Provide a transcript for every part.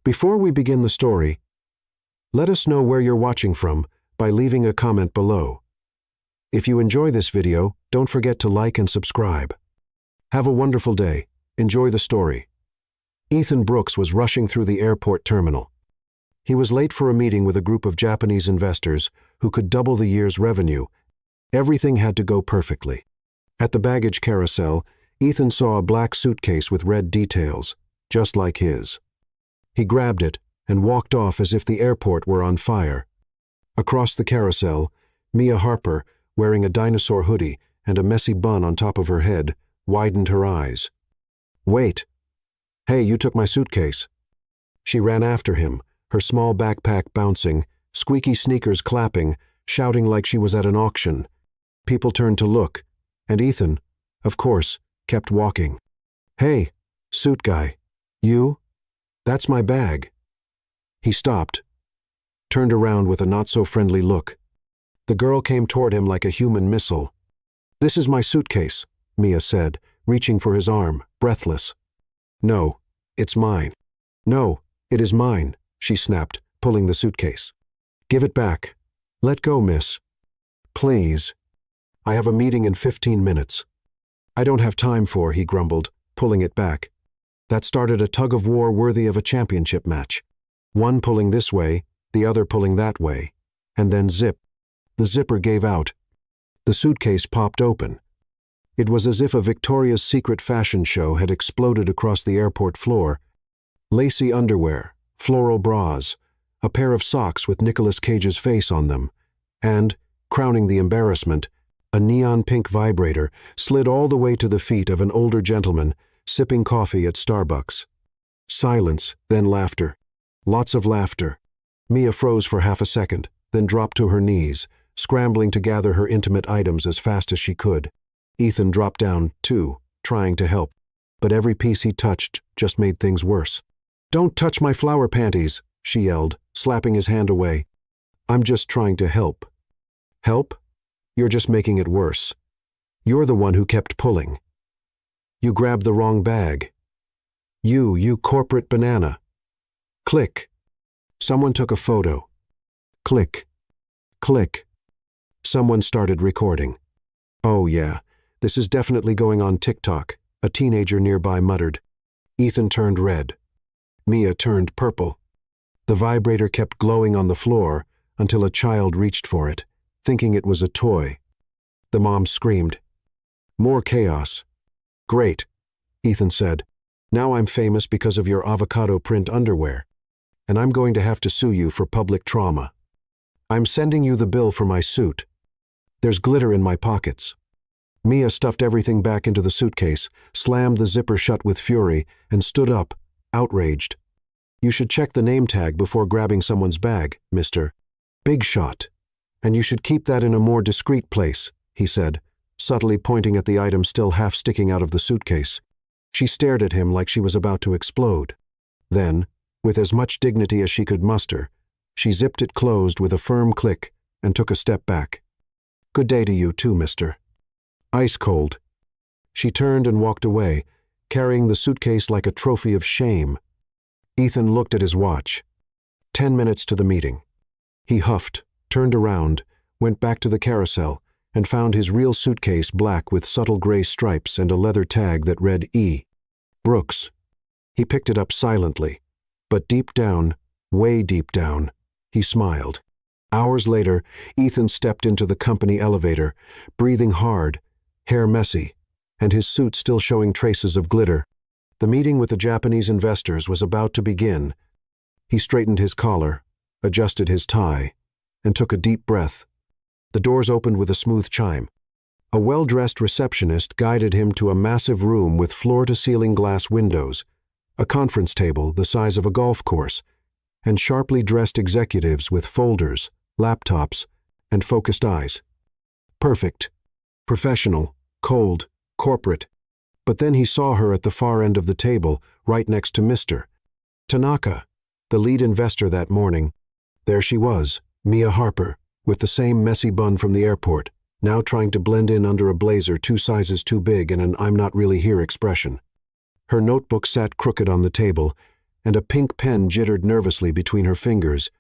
Before we begin the story, let us know where you're watching from by leaving a comment below. If you enjoy this video, don't forget to like and subscribe. Have a wonderful day. Enjoy the story. Ethan Brooks was rushing through the airport terminal. He was late for a meeting with a group of Japanese investors who could double the year's revenue. Everything had to go perfectly. At the baggage carousel, Ethan saw a black suitcase with red details, just like his. He grabbed it and walked off as if the airport were on fire. Across the carousel, Mia Harper, wearing a dinosaur hoodie and a messy bun on top of her head, widened her eyes. "Wait. Hey, you took my suitcase." She ran after him, her small backpack bouncing, squeaky sneakers clapping, shouting like she was at an auction. People turned to look, and Ethan, of course, kept walking. "Hey, suit guy. You? That's my bag." He stopped, turned around with a not-so-friendly look. The girl came toward him like a human missile. "This is my suitcase," Mia said, reaching for his arm, breathless. "No, it's mine." "No, it is mine," she snapped, pulling the suitcase. "Give it back." "Let go, miss." "Please. I have a meeting in 15 minutes. "I don't have time for," he grumbled, pulling it back. That started a tug-of-war worthy of a championship match. One pulling this way, the other pulling that way. And then zip. The zipper gave out. The suitcase popped open. It was as if a Victoria's Secret fashion show had exploded across the airport floor. Lacy underwear, floral bras, a pair of socks with Nicolas Cage's face on them, and, crowning the embarrassment, a neon pink vibrator slid all the way to the feet of an older gentleman sipping coffee at Starbucks. Silence, then laughter. Lots of laughter. Mia froze for half a second, then dropped to her knees, scrambling to gather her intimate items as fast as she could. Ethan dropped down, too, trying to help. But every piece he touched just made things worse. "Don't touch my flower panties," she yelled, slapping his hand away. "I'm just trying to help." "Help? You're just making it worse. You're the one who kept pulling. You grabbed the wrong bag. You corporate banana." Click. Someone took a photo. Click. Click. Someone started recording. "Oh yeah, this is definitely going on TikTok," a teenager nearby muttered. Ethan turned red. Mia turned purple. The vibrator kept glowing on the floor until a child reached for it, thinking it was a toy. The mom screamed. More chaos. "Great," Ethan said. "Now I'm famous because of your avocado print underwear. And I'm going to have to sue you for public trauma. I'm sending you the bill for my suit. There's glitter in my pockets." Mia stuffed everything back into the suitcase, slammed the zipper shut with fury, and stood up, outraged. "You should check the name tag before grabbing someone's bag, Mr. Big Shot. And you should keep that in a more discreet place," he said, subtly pointing at the item still half sticking out of the suitcase. She stared at him like she was about to explode. Then, with as much dignity as she could muster, she zipped it closed with a firm click and took a step back. "Good day to you too, mister." Ice cold. She turned and walked away, carrying the suitcase like a trophy of shame. Ethan looked at his watch. 10 minutes to the meeting. He huffed, turned around, went back to the carousel, and found his real suitcase black with subtle gray stripes and a leather tag that read E. Brooks. He picked it up silently, but deep down, way deep down, he smiled. Hours later, Ethan stepped into the company elevator, breathing hard, hair messy, and his suit still showing traces of glitter. The meeting with the Japanese investors was about to begin. He straightened his collar, adjusted his tie, and took a deep breath. The doors opened with a smooth chime. A well-dressed receptionist guided him to a massive room with floor-to-ceiling glass windows, a conference table the size of a golf course, and sharply dressed executives with folders, laptops, and focused eyes. Perfect. Professional, cold, corporate. But then he saw her at the far end of the table, right next to Mr. Tanaka, the lead investor that morning. There she was, Mia Harper, with the same messy bun from the airport, now trying to blend in under a blazer 2 sizes too big and an "I'm not really here" expression. Her notebook sat crooked on the table, and a pink pen jittered nervously between her fingers.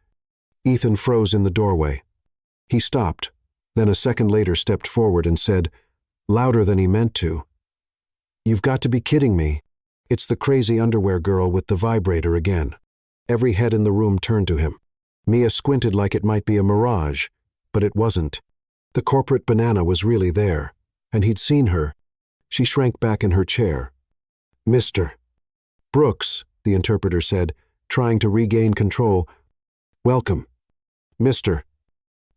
Ethan froze in the doorway. He stopped, then a second later stepped forward and said, louder than he meant to, "You've got to be kidding me. It's the crazy underwear girl with the vibrator again." Every head in the room turned to him. Mia squinted like it might be a mirage, but it wasn't. The corporate banana was really there, and he'd seen her. She shrank back in her chair. "Mr. Brooks," the interpreter said, trying to regain control. "Welcome. Mr.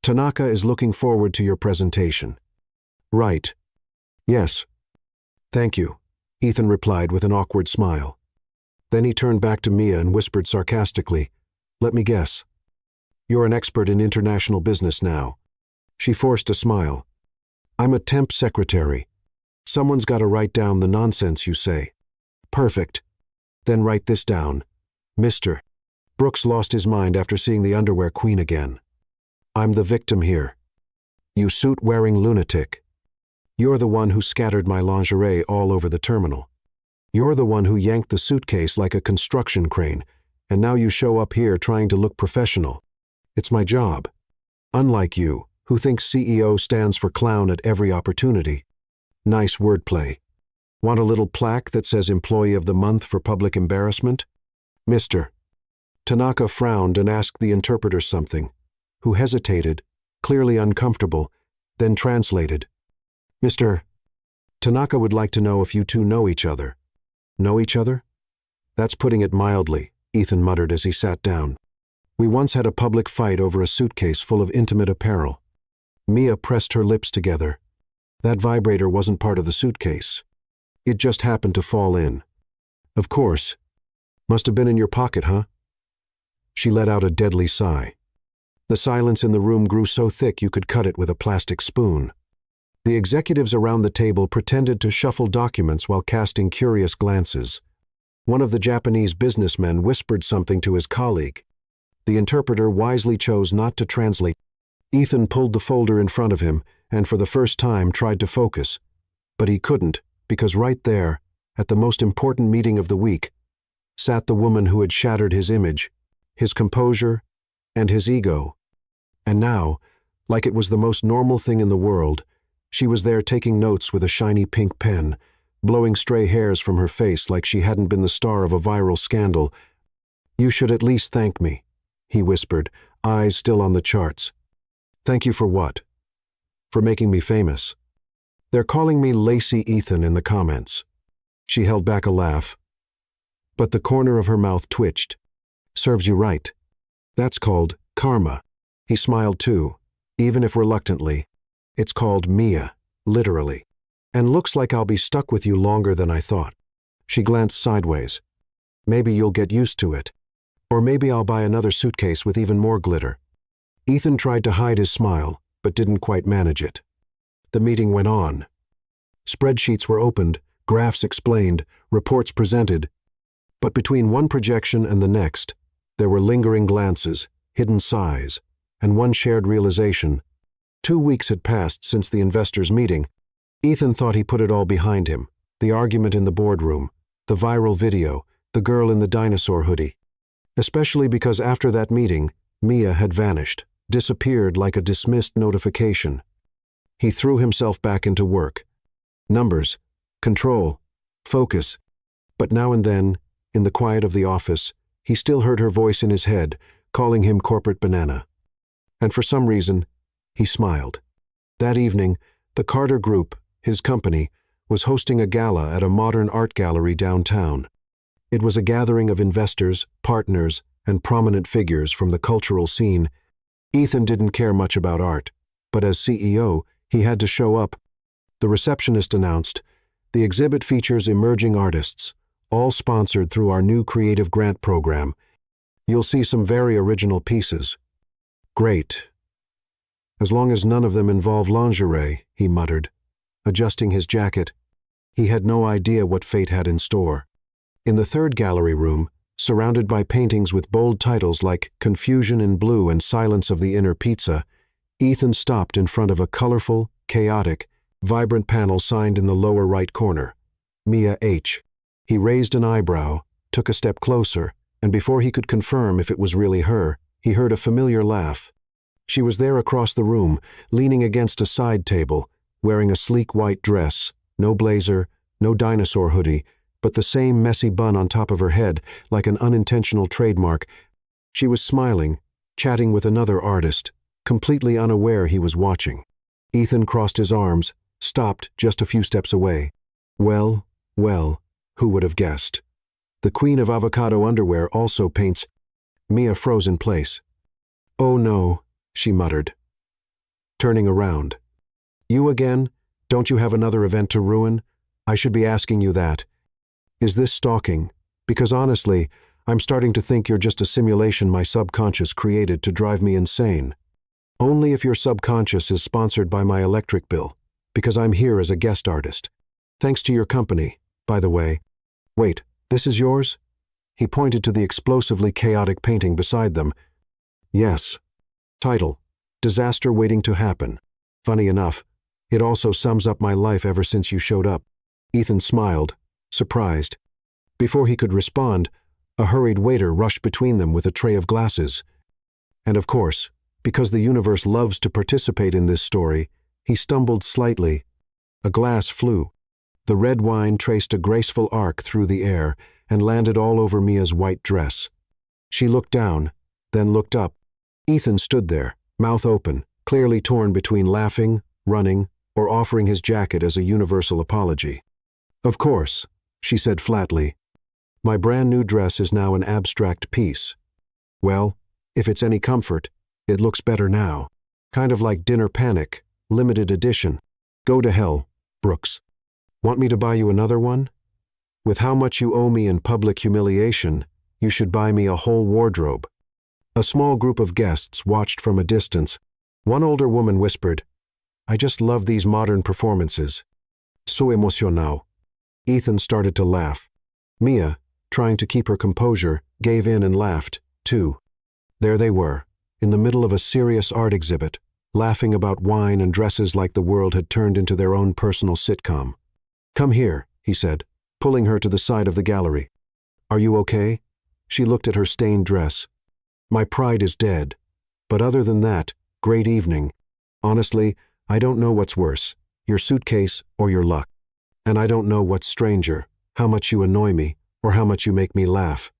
Tanaka is looking forward to your presentation." "Right. Yes. Thank you," Ethan replied with an awkward smile. Then he turned back to Mia and whispered sarcastically, "Let me guess. You're an expert in international business now." She forced a smile. "I'm a temp secretary. Someone's got to write down the nonsense you say." "Perfect. Then write this down. Mr. Brooks lost his mind after seeing the underwear queen again. I'm the victim here. You suit-wearing lunatic. You're the one who scattered my lingerie all over the terminal. You're the one who yanked the suitcase like a construction crane, and now you show up here trying to look professional. It's my job. Unlike you, who thinks CEO stands for clown at every opportunity. Nice wordplay. Want a little plaque that says Employee of the Month for public embarrassment? Mr. Tanaka frowned and asked the interpreter something, who hesitated, clearly uncomfortable, then translated. Mr. Tanaka would like to know if you two know each other. Know each other? That's putting it mildly, Ethan muttered as he sat down. We once had a public fight over a suitcase full of intimate apparel. Mia pressed her lips together. That vibrator wasn't part of the suitcase. It just happened to fall in. Of course. Must have been in your pocket, huh? She let out a deadly sigh. The silence in the room grew so thick you could cut it with a plastic spoon. The executives around the table pretended to shuffle documents while casting curious glances. One of the Japanese businessmen whispered something to his colleague. The interpreter wisely chose not to translate. Ethan pulled the folder in front of him and for the first time tried to focus. But he couldn't, because right there, at the most important meeting of the week, sat the woman who had shattered his image, his composure, and his ego. And now, like it was the most normal thing in the world, she was there taking notes with a shiny pink pen, blowing stray hairs from her face like she hadn't been the star of a viral scandal. "You should at least thank me," he whispered, eyes still on the charts. "Thank you for what?" "For making me famous. They're calling me Lacy Ethan in the comments." She held back a laugh, but the corner of her mouth twitched. "Serves you right. That's called karma." He smiled too, even if reluctantly. "It's called Mia, literally. And looks like I'll be stuck with you longer than I thought." She glanced sideways. "Maybe you'll get used to it. Or maybe I'll buy another suitcase with even more glitter." Ethan tried to hide his smile, but didn't quite manage it. The meeting went on. Spreadsheets were opened, graphs explained, reports presented. But between one projection and the next, there were lingering glances, hidden sighs, and one shared realization. 2 weeks had passed since the investors' meeting. Ethan thought he put it all behind him, the argument in the boardroom, the viral video, the girl in the dinosaur hoodie. Especially because after that meeting, Mia had vanished, disappeared like a dismissed notification. He threw himself back into work. Numbers, control, focus. But now and then, in the quiet of the office, he still heard her voice in his head, calling him corporate banana. And for some reason, he smiled. That evening, the Carter Group, his company, was hosting a gala at a modern art gallery downtown. It was a gathering of investors, partners, and prominent figures from the cultural scene. Ethan didn't care much about art, but as CEO, he had to show up. The receptionist announced, "The exhibit features emerging artists, all sponsored through our new creative grant program. You'll see some very original pieces." "Great. As long as none of them involve lingerie," he muttered, adjusting his jacket. He had no idea what fate had in store. In the third gallery room, surrounded by paintings with bold titles like Confusion in Blue and Silence of the Inner Pizza, Ethan stopped in front of a colorful, chaotic, vibrant panel signed in the lower right corner, Mia H. He raised an eyebrow, took a step closer, and before he could confirm if it was really her, he heard a familiar laugh. She was there across the room, leaning against a side table, wearing a sleek white dress, no blazer, no dinosaur hoodie, but the same messy bun on top of her head, like an unintentional trademark. She was smiling, chatting with another artist, completely unaware he was watching. Ethan crossed his arms, stopped just a few steps away. Well, who would have guessed? The queen of avocado underwear also paints. Mia froze in place. "Oh no," she muttered, turning around. "You again? Don't you have another event to ruin? I should be asking you that. Is this stalking? Because honestly, I'm starting to think you're just a simulation my subconscious created to drive me insane. Only if your subconscious is sponsored by my electric bill, because I'm here as a guest artist. Thanks to your company, by the way. Wait, this is yours?" He pointed to the explosively chaotic painting beside them. "Yes. Title: Disaster Waiting to Happen. Funny enough, it also sums up my life ever since you showed up." Ethan smiled, surprised. Before he could respond, a hurried waiter rushed between them with a tray of glasses. And of course, because the universe loves to participate in this story, he stumbled slightly. A glass flew. The red wine traced a graceful arc through the air and landed all over Mia's white dress. She looked down, then looked up. Ethan stood there, mouth open, clearly torn between laughing, running, or offering his jacket as a universal apology. "Of course," she said flatly. "My brand new dress is now an abstract piece. Well, if it's any comfort, it looks better now. Kind of like Dinner Panic, limited edition. Go to hell, Brooks. Want me to buy you another one? With how much you owe me in public humiliation, you should buy me a whole wardrobe." A small group of guests watched from a distance. One older woman whispered, "I just love these modern performances. So emocionado." Ethan started to laugh. Mia, trying to keep her composure, gave in and laughed, too. There they were, in the middle of a serious art exhibit, laughing about wine and dresses like the world had turned into their own personal sitcom. "Come here," he said, pulling her to the side of the gallery. "Are you okay?" She looked at her stained dress. "My pride is dead. But other than that, great evening. Honestly, I don't know what's worse, your suitcase or your luck. And I don't know what's stranger, how much you annoy me or how much you make me laugh."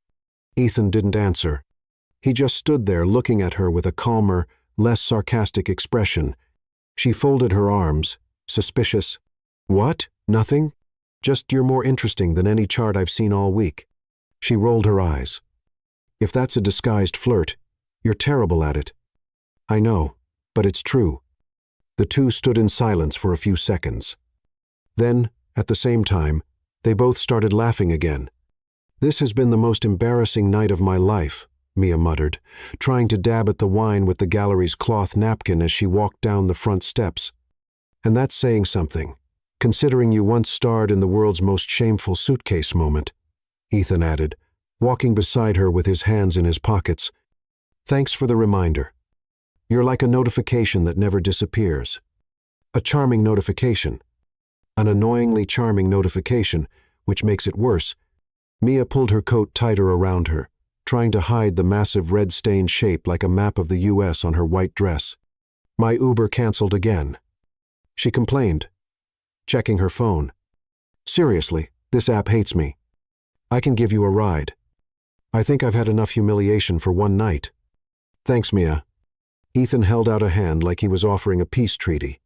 Ethan didn't answer. He just stood there looking at her with a calmer, less sarcastic expression. She folded her arms, suspicious. "What? Nothing? Just you're more interesting than any chart I've seen all week." She rolled her eyes. "If that's a disguised flirt, you're terrible at it." "I know, but it's true." The two stood in silence for a few seconds. Then, at the same time, they both started laughing again. "This has been the most embarrassing night of my life," Mia muttered, trying to dab at the wine with the gallery's cloth napkin as she walked down the front steps. "And that's saying something, considering you once starred in the world's most shameful suitcase moment," Ethan added, walking beside her with his hands in his pockets. "Thanks for the reminder. You're like a notification that never disappears. A charming notification. An annoyingly charming notification, which makes it worse." Mia pulled her coat tighter around her, trying to hide the massive red-stained shape like a map of the U.S. on her white dress. "My Uber canceled again." She complained, checking her phone. "Seriously, this app hates me. I can give you a ride. I think I've had enough humiliation for one night." "Thanks, Mia." Ethan held out a hand like he was offering a peace treaty.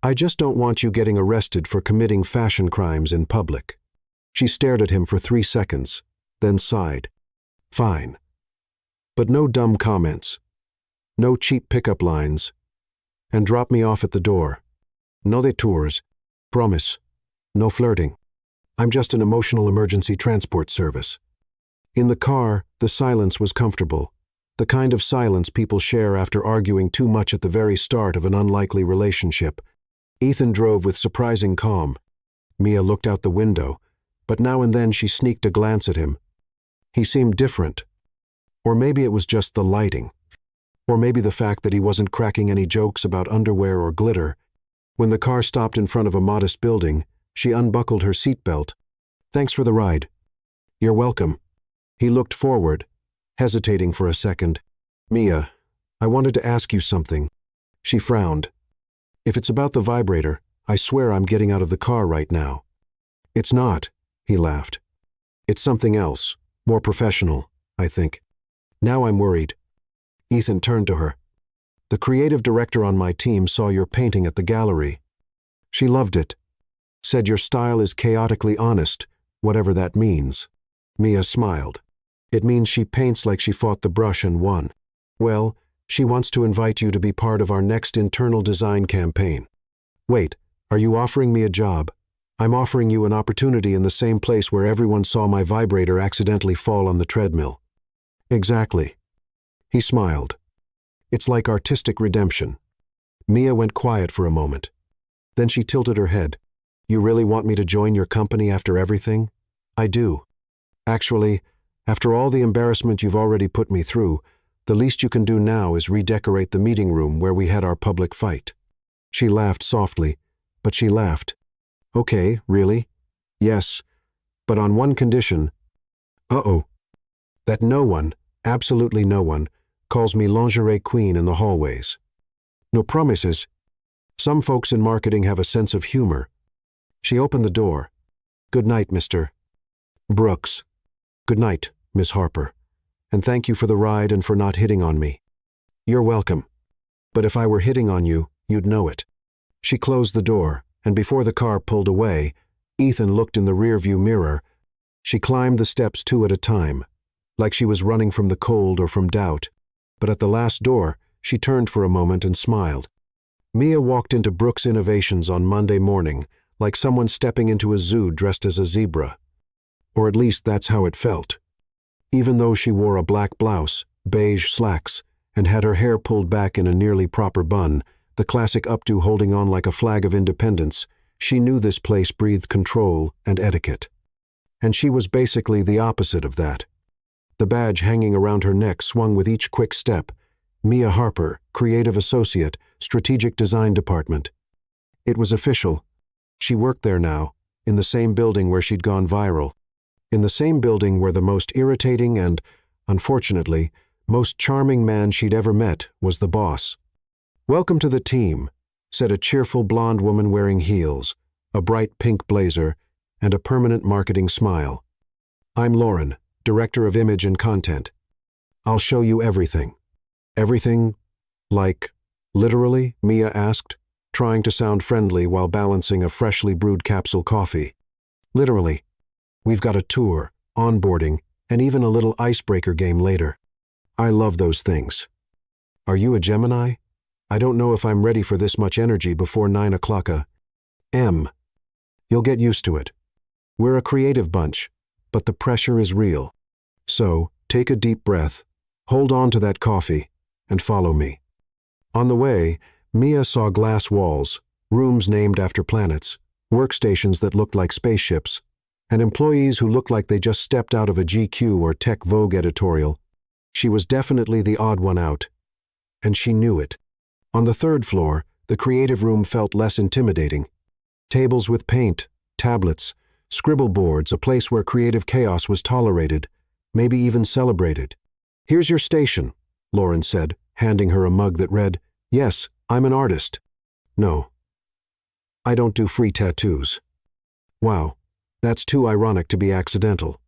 "I just don't want you getting arrested for committing fashion crimes in public." She stared at him for 3 seconds, then sighed. "Fine. But no dumb comments. No cheap pickup lines. And drop me off at the door. No detours. Promise. No flirting. I'm just an emotional emergency transport service." In the car, the silence was comfortable, the kind of silence people share after arguing too much at the very start of an unlikely relationship. Ethan drove with surprising calm. Mia looked out the window, but now and then she sneaked a glance at him. He seemed different. Or maybe it was just the lighting. Or maybe the fact that he wasn't cracking any jokes about underwear or glitter. When the car stopped in front of a modest building, she unbuckled her seatbelt. "Thanks for the ride." "You're welcome." He looked forward, hesitating for a second. "Mia, I wanted to ask you something." She frowned. "If it's about the vibrator, I swear I'm getting out of the car right now." "It's not," he laughed. "It's something else, more professional, I think." "Now I'm worried." Ethan turned to her. "The creative director on my team saw your painting at the gallery. She loved it. Said your style is chaotically honest, whatever that means." Mia smiled. "It means she paints like she fought the brush and won. Well, she wants to invite you to be part of our next internal design campaign." "Wait, are you offering me a job?" "I'm offering you an opportunity in the same place where everyone saw my vibrator accidentally fall on the treadmill." "Exactly." He smiled. "It's like artistic redemption." Mia went quiet for a moment. Then she tilted her head. "You really want me to join your company after everything?" "I do. Actually, after all the embarrassment you've already put me through, the least you can do now is redecorate the meeting room where we had our public fight." She laughed softly, but she laughed. "Okay, really?" "Yes, but on one condition." "Uh-oh." "That no one, absolutely no one, calls me Lingerie Queen in the hallways." "No promises." "Some folks in marketing have a sense of humor." She opened the door. "Good night, Mr. Brooks." "Good night, Miss Harper. And thank you for the ride and for not hitting on me." "You're welcome. But if I were hitting on you, you'd know it." She closed the door, and before the car pulled away, Ethan looked in the rearview mirror. She climbed the steps two at a time, like she was running from the cold or from doubt. But at the last door, she turned for a moment and smiled. Mia walked into Brooks Innovations on Monday morning, like someone stepping into a zoo dressed as a zebra. Or at least that's how it felt. Even though she wore a black blouse, beige slacks, and had her hair pulled back in a nearly proper bun, the classic updo holding on like a flag of independence, she knew this place breathed control and etiquette. And she was basically the opposite of that. The badge hanging around her neck swung with each quick step. Mia Harper, Creative Associate, Strategic Design Department. It was official. She worked there now, in the same building where she'd gone viral. In the same building where the most irritating and, unfortunately, most charming man she'd ever met was the boss. "Welcome to the team," said a cheerful blonde woman wearing heels, a bright pink blazer, and a permanent marketing smile. "I'm Lauren, Director of Image and Content. I'll show you everything." "Everything? Like, literally?" Mia asked, trying to sound friendly while balancing a freshly brewed capsule coffee. "Literally. We've got a tour, onboarding, and even a little icebreaker game later. I love those things." "Are you a Gemini? I don't know if I'm ready for this much energy before 9 o'clock a.m. You'll get used to it. We're a creative bunch, but the pressure is real. So, take a deep breath, hold on to that coffee, and follow me." On the way, Mia saw glass walls, rooms named after planets, workstations that looked like spaceships, and employees who looked like they just stepped out of a GQ or Tech Vogue editorial. She was definitely the odd one out, and she knew it. On the third floor, the creative room felt less intimidating. Tables with paint, tablets, scribble boards, a place where creative chaos was tolerated, maybe even celebrated. "Here's your station," Lauren said, handing her a mug that read, "Yes, I'm an artist." "No. I don't do free tattoos." "Wow, that's too ironic to be accidental.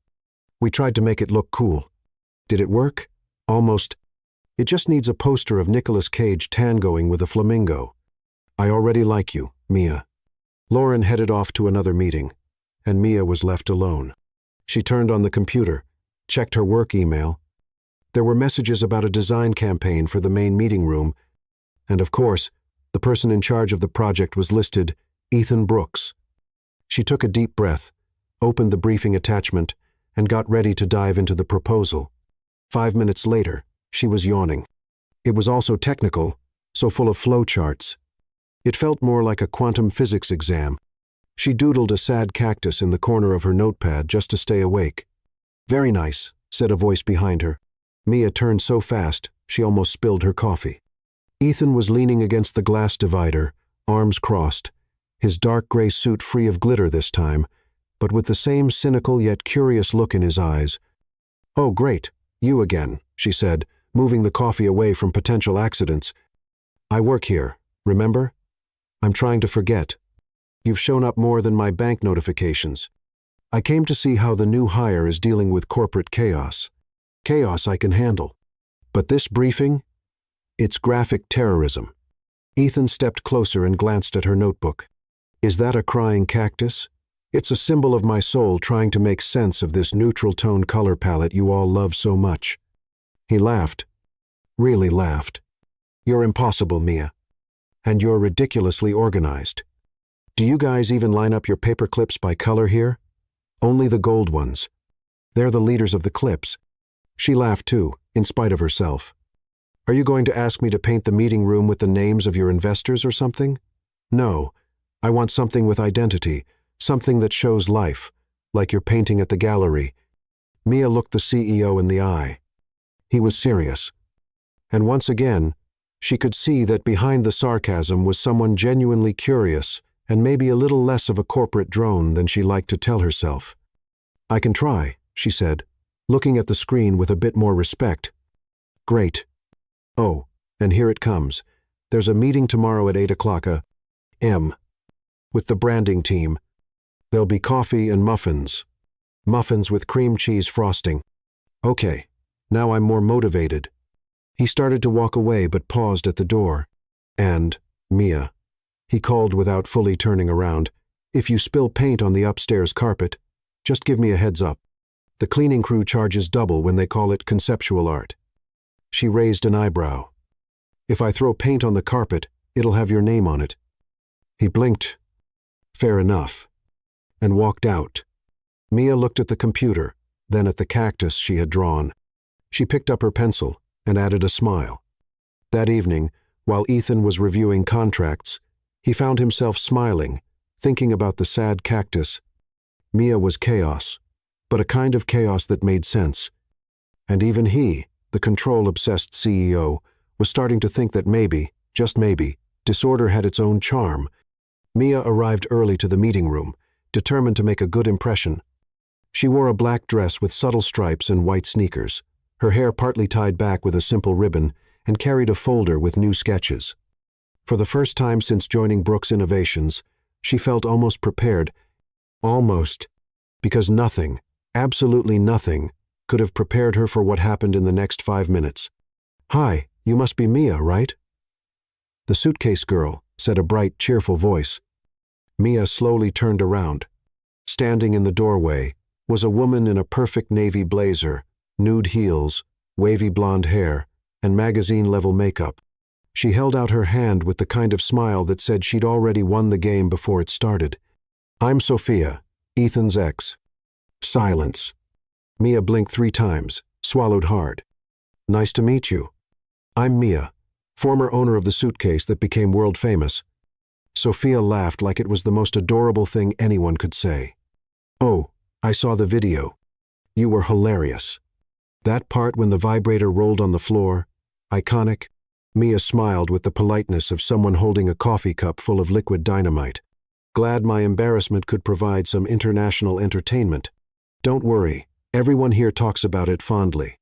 We tried to make it look cool." "Did it work?" "Almost. It just needs a poster of Nicolas Cage tangoing with a flamingo." "I already like you, Mia." Lauren headed off to another meeting, and Mia was left alone. She turned on the computer, checked her work email. There were messages about a design campaign for the main meeting room, and of course, the person in charge of the project was listed, Ethan Brooks. She took a deep breath, opened the briefing attachment, and got ready to dive into the proposal. 5 minutes later, she was yawning. It was also technical, so full of flowcharts. It felt more like a quantum physics exam. She doodled a sad cactus in the corner of her notepad just to stay awake. "Very nice," said a voice behind her. Mia turned so fast, she almost spilled her coffee. Ethan was leaning against the glass divider, arms crossed, his dark gray suit free of glitter this time, but with the same cynical yet curious look in his eyes. "Oh, great. You again," she said, moving the coffee away from potential accidents. "I work here, remember? I'm trying to forget. You've shown up more than my bank notifications. I came to see how the new hire is dealing with corporate chaos. Chaos I can handle. But this briefing? It's graphic terrorism." Ethan stepped closer and glanced at her notebook. "Is that a crying cactus? It's a symbol of my soul trying to make sense of this neutral tone color palette you all love so much." He laughed. Really laughed. "You're impossible, Mia. And you're ridiculously organized. Do you guys even line up your paper clips by color here? Only the gold ones. They're the leaders of the clips." She laughed too, in spite of herself. "Are you going to ask me to paint the meeting room with the names of your investors or something? No. I want something with identity, something that shows life, like you're painting at the gallery." Mia looked the CEO in the eye. He was serious. And once again, she could see that behind the sarcasm was someone genuinely curious and maybe a little less of a corporate drone than she liked to tell herself. "I can try," she said, looking at the screen with a bit more respect. "Great. Oh, and here it comes. There's a meeting tomorrow at 8 o'clock a.m. with the branding team. There'll be coffee and muffins. Muffins with cream cheese frosting." "Okay, now I'm more motivated." He started to walk away but paused at the door. "And, Mia," he called without fully turning around, "if you spill paint on the upstairs carpet, just give me a heads up. The cleaning crew charges double when they call it conceptual art." She raised an eyebrow. "If I throw paint on the carpet, it'll have your name on it." He blinked. "Fair enough," and walked out. Mia looked at the computer, then at the cactus she had drawn. She picked up her pencil and added a smile. That evening, while Ethan was reviewing contracts, he found himself smiling, thinking about the sad cactus. Mia was chaos, but a kind of chaos that made sense. And even he, the control-obsessed CEO, was starting to think that maybe, just maybe, disorder had its own charm. Mia arrived early to the meeting room, determined to make a good impression. She wore a black dress with subtle stripes and white sneakers, her hair partly tied back with a simple ribbon, and carried a folder with new sketches. For the first time since joining Brooks Innovations, she felt almost prepared. Almost, because nothing, absolutely nothing, could have prepared her for what happened in the next 5 minutes. "Hi, you must be Mia, right?" "The suitcase girl," said a bright, cheerful voice. Mia slowly turned around. Standing in the doorway was a woman in a perfect navy blazer, nude heels, wavy blonde hair, and magazine-level makeup. She held out her hand with the kind of smile that said she'd already won the game before it started. "I'm Sophia, Ethan's ex." Silence. Mia blinked 3 times, swallowed hard. "Nice to meet you. I'm Mia, former owner of the suitcase that became world famous." Sophia laughed like it was the most adorable thing anyone could say. "Oh, I saw the video. You were hilarious. That part when the vibrator rolled on the floor, iconic." Mia smiled with the politeness of someone holding a coffee cup full of liquid dynamite. "Glad my embarrassment could provide some international entertainment. Don't worry, everyone here talks about it fondly.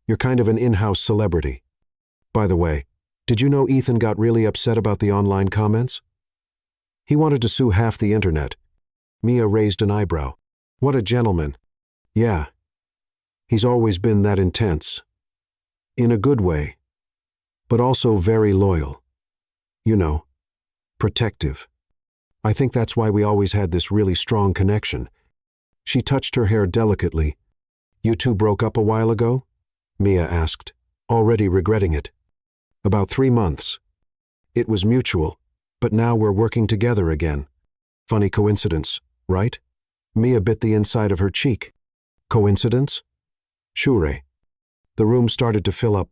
You're kind of an in-house celebrity. By the way, did you know Ethan got really upset about the online comments? He wanted to sue half the internet." Mia raised an eyebrow. "What a gentleman." "Yeah. He's always been that intense. In a good way. But also very loyal. You know, protective. I think that's why we always had this really strong connection." She touched her hair delicately. "You two broke up a while ago?" Mia asked, already regretting it. "About 3 months. It was mutual, but now we're working together again. Funny coincidence, right?" Mia bit the inside of her cheek. "Coincidence?" "Sure." The room started to fill up.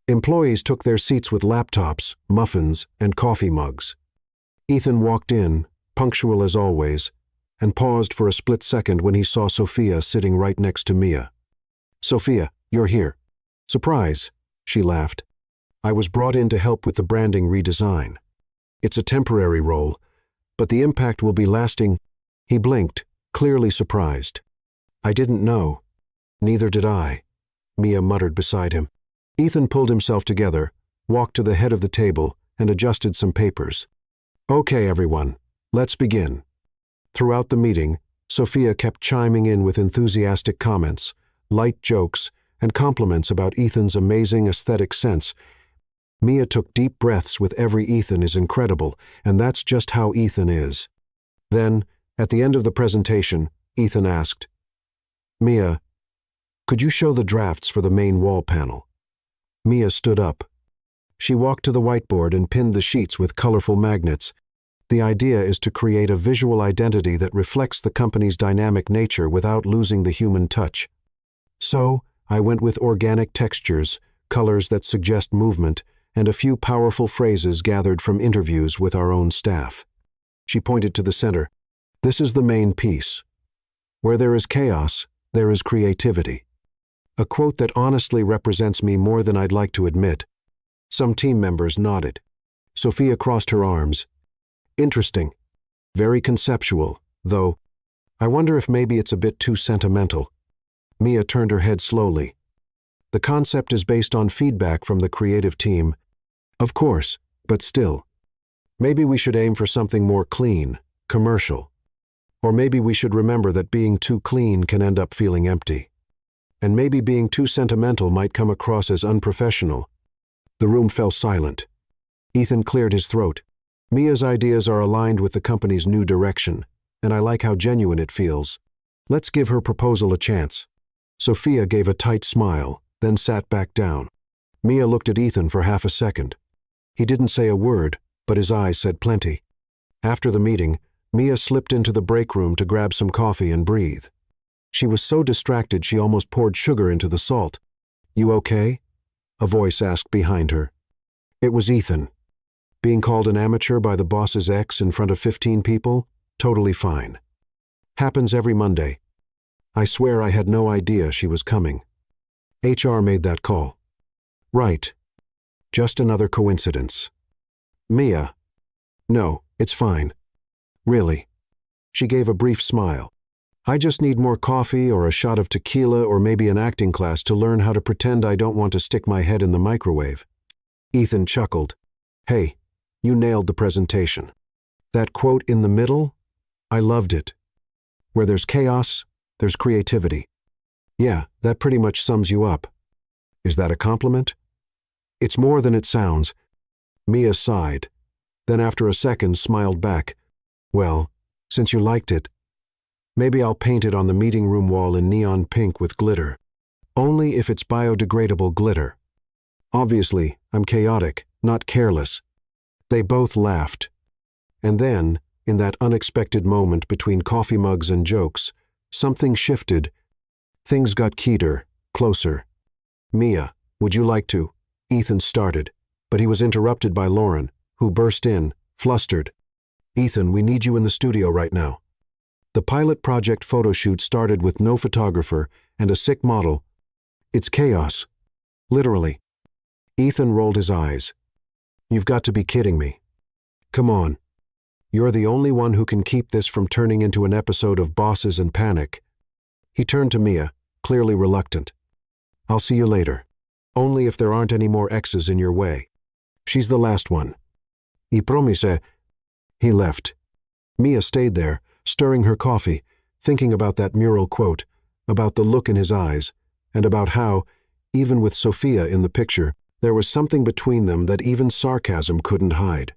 Employees took their seats with laptops, muffins, and coffee mugs. Ethan walked in, punctual as always, and paused for a split second when he saw Sophia sitting right next to Mia. "Sophia, you're here." "Surprise," she laughed. "I was brought in to help with the branding redesign. It's a temporary role, but the impact will be lasting." He blinked, clearly surprised. "I didn't know." "Neither did I. Mia muttered beside him. Ethan pulled himself together, walked to the head of the table, and adjusted some papers. Okay, everyone, let's begin. Throughout the meeting, Sophia kept chiming in with enthusiastic comments, light jokes, and compliments about Ethan's amazing aesthetic sense. Mia took deep breaths with every "Ethan is incredible, and that's just how Ethan is." Then, at the end of the presentation, Ethan asked, "Mia, could you show the drafts for the main wall panel?" Mia stood up. She walked to the whiteboard and pinned the sheets with colorful magnets. The idea is to create a visual identity that reflects the company's dynamic nature without losing the human touch. So, I went with organic textures, colors that suggest movement, and a few powerful phrases gathered from interviews with our own staff. She pointed to the center. This is the main piece. Where there is chaos, there is creativity. A quote that honestly represents me more than I'd like to admit. Some team members nodded. Sophia crossed her arms. Interesting. Very conceptual, though. I wonder if maybe it's a bit too sentimental. Mia turned her head slowly. The concept is based on feedback from the creative team. Of course, but still. Maybe we should aim for something more clean, commercial. Or maybe we should remember that being too clean can end up feeling empty. And maybe being too sentimental might come across as unprofessional. The room fell silent. Ethan cleared his throat. Mia's ideas are aligned with the company's new direction, and I like how genuine it feels. Let's give her proposal a chance. Sophia gave a tight smile, then sat back down. Mia looked at Ethan for half a second. He didn't say a word, but his eyes said plenty. After the meeting, Mia slipped into the break room to grab some coffee and breathe. She was so distracted she almost poured sugar into the salt. "You okay?" a voice asked behind her. It was Ethan. Being called an amateur by the boss's ex in front of 15 people? Totally fine. Happens every Monday. I swear I had no idea she was coming. HR made that call. Right. Just another coincidence. Mia. No, it's fine. Really. She gave a brief smile. I just need more coffee or a shot of tequila or maybe an acting class to learn how to pretend I don't want to stick my head in the microwave. Ethan chuckled. Hey, you nailed the presentation. That quote in the middle? I loved it. Where there's chaos, there's creativity. Yeah, that pretty much sums you up. Is that a compliment? It's more than it sounds. Mia sighed, then after a second smiled back. Well, since you liked it, maybe I'll paint it on the meeting room wall in neon pink with glitter. Only if it's biodegradable glitter. Obviously, I'm chaotic, not careless. They both laughed. And then, in that unexpected moment between coffee mugs and jokes, something shifted. Things got keyeder, closer. Mia, would you like to? Ethan started, but he was interrupted by Lauren, who burst in, flustered. Ethan, we need you in the studio right now. The pilot project photo shoot started with no photographer and a sick model. It's chaos. Literally. Ethan rolled his eyes. You've got to be kidding me. Come on. You're the only one who can keep this from turning into an episode of Bosses and Panic. He turned to Mia, clearly reluctant. I'll see you later. Only if there aren't any more exes in your way. She's the last one. I promise. He left. Mia stayed there, stirring her coffee, thinking about that mural quote, about the look in his eyes, and about how, even with Sophia in the picture, there was something between them that even sarcasm couldn't hide.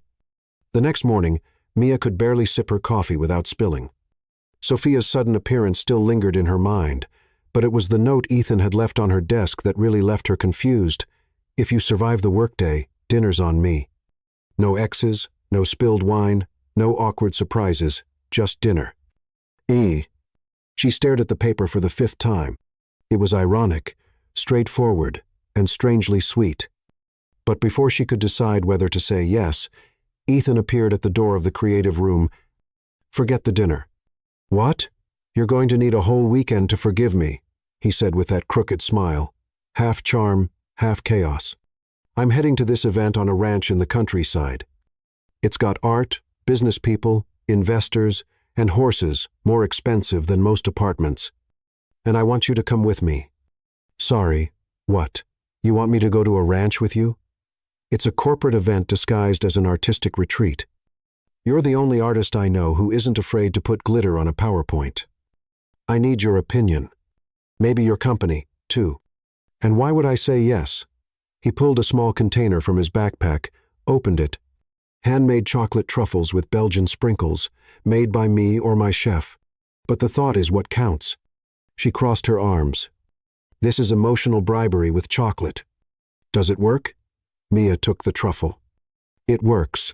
The next morning, Mia could barely sip her coffee without spilling. Sophia's sudden appearance still lingered in her mind, but it was the note Ethan had left on her desk that really left her confused. If you survive the workday, dinner's on me. No exes, no spilled wine, no awkward surprises, just dinner. She stared at the paper for the 5th time. It was ironic, straightforward, and strangely sweet. But before she could decide whether to say yes, Ethan appeared at the door of the creative room. Forget the dinner. What? You're going to need a whole weekend to forgive me, he said with that crooked smile, half charm, half chaos. I'm heading to this event on a ranch in the countryside. It's got art, business people, investors, and horses more expensive than most apartments. And I want you to come with me. Sorry, What? You want me to go to a ranch with you? It's a corporate event disguised as an artistic retreat. You're the only artist I know who isn't afraid to put glitter on a PowerPoint. I need your opinion. Maybe your company, too. And why would I say yes? He pulled a small container from his backpack, opened it. Handmade chocolate truffles with Belgian sprinkles, made by me or my chef. But the thought is what counts. She crossed her arms. This is emotional bribery with chocolate. Does it work? Mia took the truffle. It works.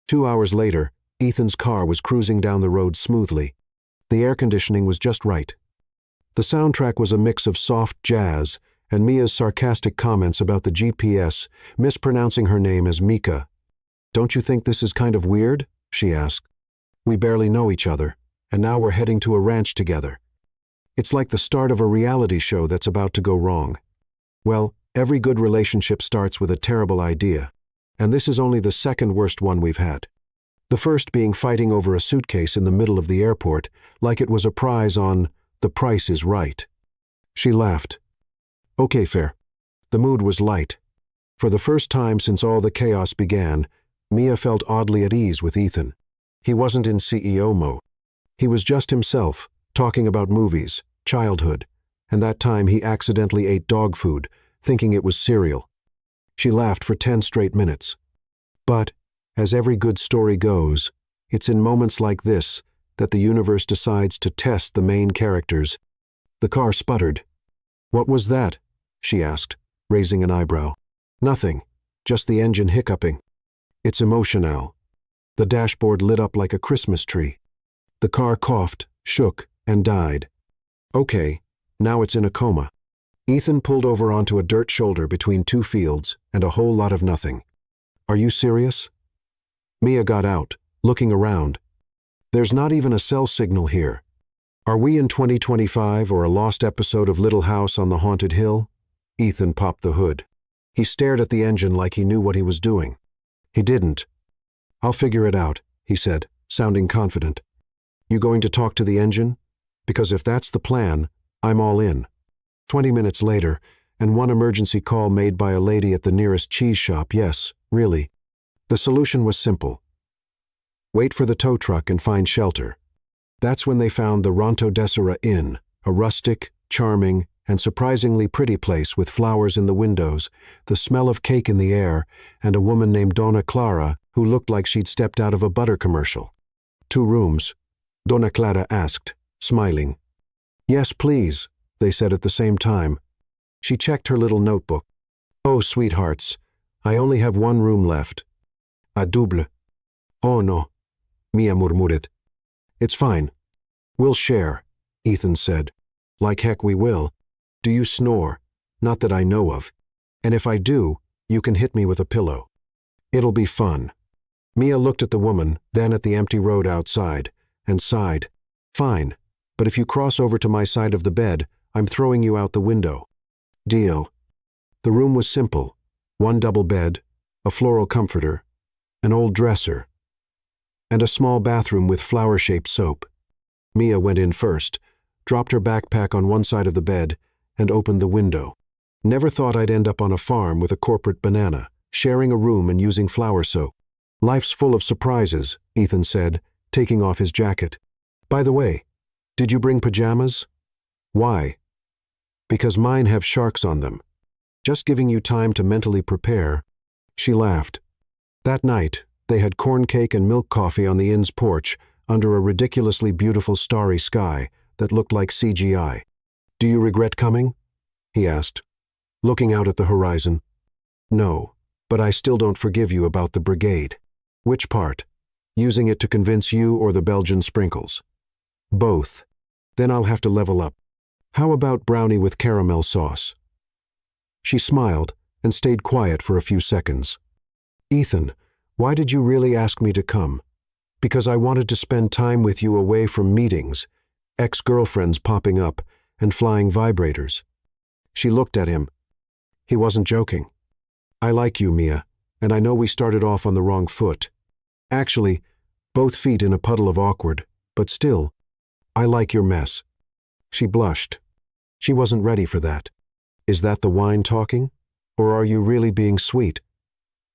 2 hours later, Ethan's car was cruising down the road smoothly. The air conditioning was just right. The soundtrack was a mix of soft jazz and Mia's sarcastic comments about the GPS, mispronouncing her name as Mika. Don't you think this is kind of weird? She asked. We barely know each other, and now we're heading to a ranch together. It's like the start of a reality show that's about to go wrong. Well, every good relationship starts with a terrible idea, and this is only the second worst one we've had. The first being fighting over a suitcase in the middle of the airport, like it was a prize on The Price is Right. She laughed. Okay, fair. The mood was light. For the first time since all the chaos began, Mia felt oddly at ease with Ethan. He wasn't in CEO mode. He was just himself, talking about movies, childhood, and that time he accidentally ate dog food, thinking it was cereal. She laughed for 10 straight minutes. But, as every good story goes, it's in moments like this that the universe decides to test the main characters. The car sputtered. What was that? She asked, raising an eyebrow. Nothing, just the engine hiccuping. It's emotional. The dashboard lit up like a Christmas tree. The car coughed, shook, and died. Okay, now it's in a coma. Ethan pulled over onto a dirt shoulder between two fields and a whole lot of nothing. Are you serious? Mia got out, looking around. There's not even a cell signal here. Are we in 2025 or a lost episode of Little House on the Haunted Hill? Ethan popped the hood. He stared at the engine like he knew what he was doing. He didn't. I'll figure it out, he said, sounding confident. You going to talk to the engine? Because if that's the plan, I'm all in. 20 minutes later, and one emergency call made by a lady at the nearest cheese shop, yes, really. The solution was simple. Wait for the tow truck and find shelter. That's when they found the Ranto Desera Inn, a rustic, charming, and surprisingly pretty place with flowers in the windows, the smell of cake in the air, and a woman named Donna Clara who looked like she'd stepped out of a butter commercial. 2 rooms, Donna Clara asked, smiling. Yes, please, they said at the same time. She checked her little notebook. Oh, sweethearts, I only have 1 room left. A double. Oh no, Mia murmured. It's fine. We'll share, Ethan said. Like heck we will. Do you snore? Not that I know of. And if I do, you can hit me with a pillow. It'll be fun. Mia looked at the woman, then at the empty road outside, and sighed. Fine, but if you cross over to my side of the bed, I'm throwing you out the window. Deal. The room was simple. 1 double bed, a floral comforter, an old dresser, and a small bathroom with flower-shaped soap. Mia went in first, dropped her backpack on one side of the bed, and opened the window. Never thought I'd end up on a farm with a corporate banana, sharing a room and using flower soap. Life's full of surprises, Ethan said, taking off his jacket. By the way, did you bring pajamas? Why? Because mine have sharks on them. Just giving you time to mentally prepare. She laughed. That night, they had corn cake and milk coffee on the inn's porch under a ridiculously beautiful starry sky that looked like CGI. Do you regret coming? He asked, looking out at the horizon. No, but I still don't forgive you about the brigade. Which part? Using it to convince you or the Belgian sprinkles? Both. Then I'll have to level up. How about brownie with caramel sauce? She smiled and stayed quiet for a few seconds. Ethan, why did you really ask me to come? Because I wanted to spend time with you away from meetings, ex-girlfriends popping up, and flying vibrators. She looked at him. He wasn't joking. I like you, Mia, and I know we started off on the wrong foot. Actually, both feet in a puddle of awkward, but still, I like your mess. She blushed. She wasn't ready for that. Is that the wine talking? Or are you really being sweet?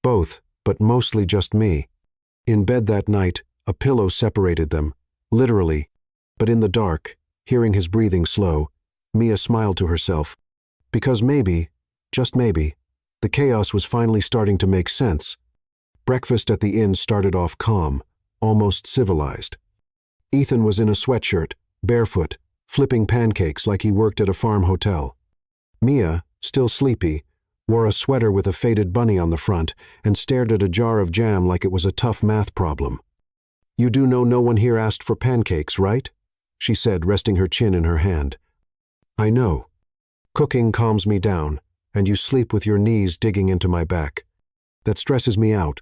Both, but mostly just me. In bed that night, a pillow separated them, literally, but in the dark, hearing his breathing slow, Mia smiled to herself. Because maybe, just maybe, the chaos was finally starting to make sense. Breakfast at the inn started off calm, almost civilized. Ethan was in a sweatshirt, barefoot, flipping pancakes like he worked at a farm hotel. Mia, still sleepy, wore a sweater with a faded bunny on the front and stared at a jar of jam like it was a tough math problem. "You do know no one here asked for pancakes, right?" she said, resting her chin in her hand. "I know. Cooking calms me down, and you sleep with your knees digging into my back. That stresses me out.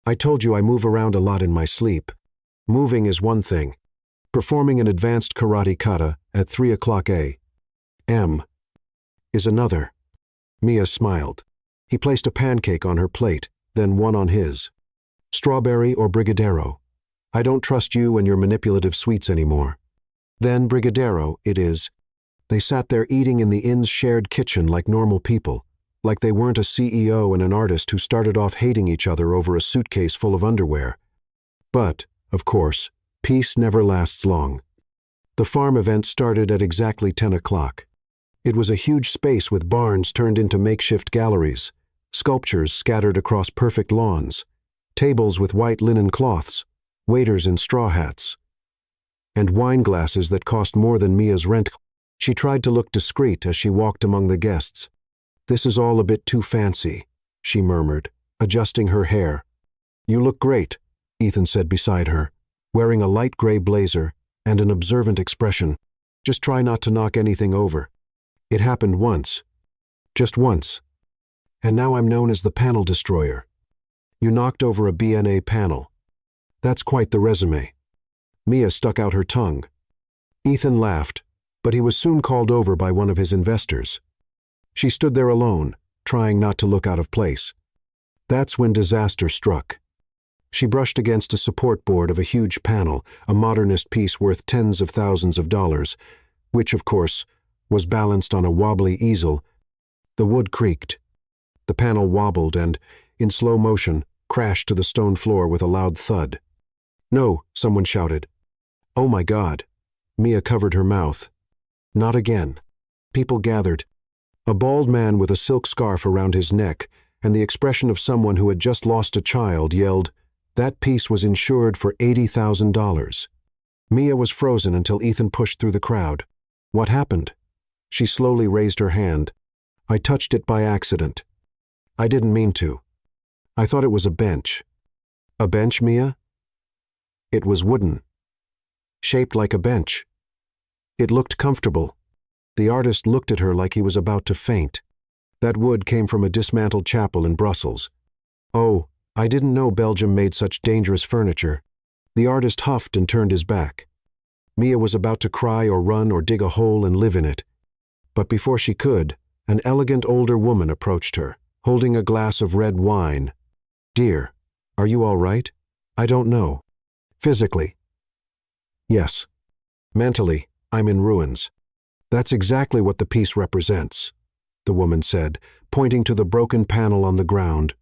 I told you I move around a lot in my sleep. Moving is one thing. Performing an advanced karate kata at 3 o'clock a.m. is another." Mia smiled. He placed a pancake on her plate, then one on his. "Strawberry or brigadeiro? I don't trust you and your manipulative sweets anymore." "Then brigadeiro it is." They sat there eating in the inn's shared kitchen like normal people, like they weren't a CEO and an artist who started off hating each other over a suitcase full of underwear. But, of course, peace never lasts long. The farm event started at exactly 10 o'clock. It was a huge space with barns turned into makeshift galleries, sculptures scattered across perfect lawns, tables with white linen cloths, waiters in straw hats, and wine glasses that cost more than Mia's rent. She tried to look discreet as she walked among the guests. "This is all a bit too fancy," she murmured, adjusting her hair. "You look great," Ethan said beside her, wearing a light gray blazer and an observant expression. "Just try not to knock anything over. It happened once. Just once. And now I'm known as the panel destroyer. You knocked over a BNA panel. That's quite the resume." Mia stuck out her tongue. Ethan laughed, but he was soon called over by one of his investors. She stood there alone, trying not to look out of place. That's when disaster struck. She brushed against a support board of a huge panel, a modernist piece worth tens of thousands of dollars, which, of course, was balanced on a wobbly easel. The wood creaked. The panel wobbled and, in slow motion, crashed to the stone floor with a loud thud. "No," someone shouted. "Oh my God." Mia covered her mouth. "Not again." People gathered. A bald man with a silk scarf around his neck and the expression of someone who had just lost a child yelled, "That piece was insured for $80,000. Mia was frozen until Ethan pushed through the crowd. "What happened?" She slowly raised her hand. "I touched it by accident. I didn't mean to. I thought it was a bench." "A bench, Mia?" "It was wooden. Shaped like a bench. It looked comfortable." The artist looked at her like he was about to faint. "That wood came from a dismantled chapel in Brussels." "Oh, I didn't know Belgium made such dangerous furniture." The artist huffed and turned his back. Mia was about to cry or run or dig a hole and live in it. But before she could, an elegant older woman approached her, holding a glass of red wine. "Dear, are you all right?" "I don't know." "Physically?" "Yes. Mentally, I'm in ruins." "That's exactly what the piece represents," the woman said, pointing to the broken panel on the ground.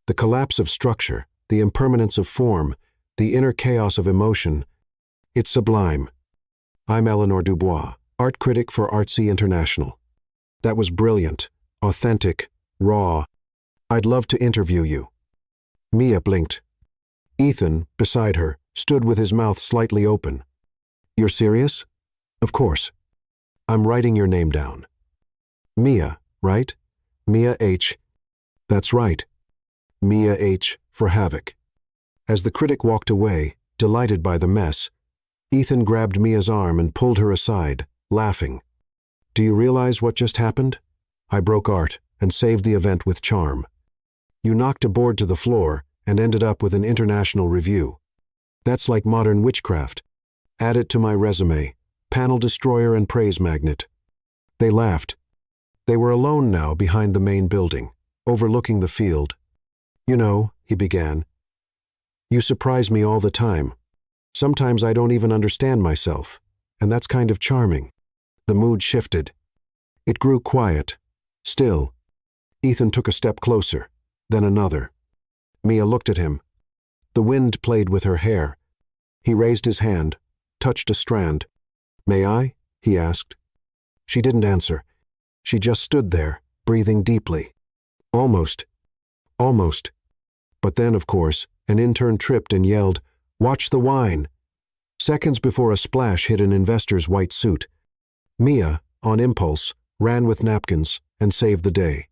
"The collapse of structure, the impermanence of form, the inner chaos of emotion. It's sublime. I'm Eleanor Dubois, art critic for Artsy International. That was brilliant, authentic, raw. I'd love to interview you." Mia blinked. Ethan, beside her, stood with his mouth slightly open. "You're serious?" "Of course. I'm writing your name down." "Mia, right? Mia H." "That's right. Mia H. for Havoc." As the critic walked away, delighted by the mess, Ethan grabbed Mia's arm and pulled her aside, laughing. "Do you realize what just happened? I broke art and saved the event with charm. You knocked a board to the floor and ended up with an international review. That's like modern witchcraft. Add it to my resume, panel destroyer and praise magnet." They laughed. They were alone now behind the main building, overlooking the field. "You know," he began, "you surprise me all the time. Sometimes I don't even understand myself, and that's kind of charming." The mood shifted. It grew quiet. Still, Ethan took a step closer, then another. Mia looked at him. The wind played with her hair. He raised his hand, touched a strand. "May I?" he asked. She didn't answer. She just stood there, breathing deeply. Almost. But then, of course, an intern tripped and yelled, "Watch the wine!" Seconds before a splash hit an investor's white suit. Mia, on impulse, ran with napkins and saved the day.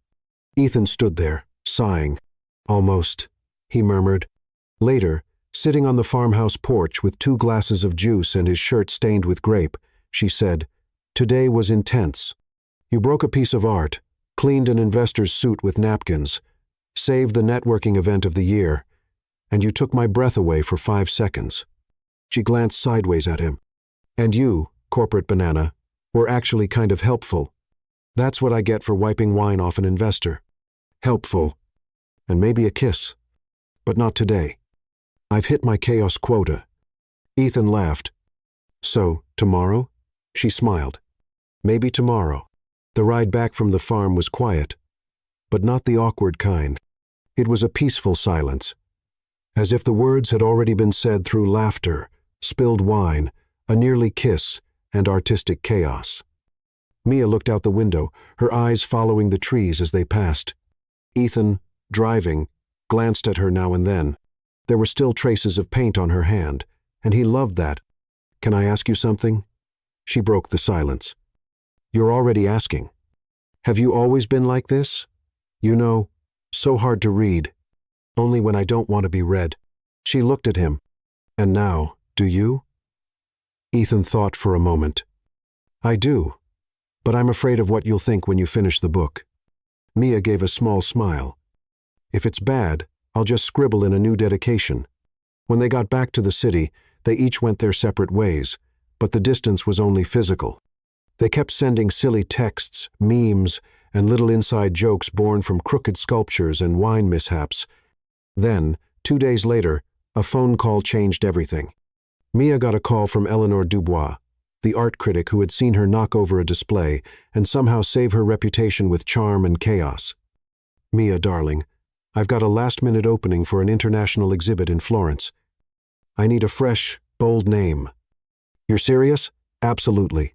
Ethan stood there, sighing. "Almost," he murmured. Later, sitting on the farmhouse porch with 2 glasses of juice and his shirt stained with grape, she said, "Today was intense. You broke a piece of art, cleaned an investor's suit with napkins, saved the networking event of the year, and you took my breath away for 5 seconds." She glanced sideways at him. "And you, corporate banana, were actually kind of helpful. That's what I get for wiping wine off an investor. Helpful. And maybe a kiss. But not today. I've hit my chaos quota." Ethan laughed. "So, tomorrow?" She smiled. "Maybe tomorrow." The ride back from the farm was quiet, but not the awkward kind. It was a peaceful silence, as if the words had already been said through laughter, spilled wine, a nearly kiss, and artistic chaos. Mia looked out the window, her eyes following the trees as they passed. Ethan, driving, glanced at her now and then. There were still traces of paint on her hand, and he loved that. "Can I ask you something?" She broke the silence. "You're already asking. Have you always been like this? You know, so hard to read. Only when I don't want to be read." She looked at him. "And now, do you?" Ethan thought for a moment. "I do, but I'm afraid of what you'll think when you finish the book." Mia gave a small smile. "If it's bad, I'll just scribble in a new dedication." When they got back to the city, they each went their separate ways, but the distance was only physical. They kept sending silly texts, memes, and little inside jokes born from crooked sculptures and wine mishaps. Then, 2 days later, a phone call changed everything. Mia got a call from Eleanor Dubois, the art critic who had seen her knock over a display and somehow save her reputation with charm and chaos. "Mia, darling, I've got a last-minute opening for an international exhibit in Florence. I need a fresh, bold name." "You're serious?" "Absolutely.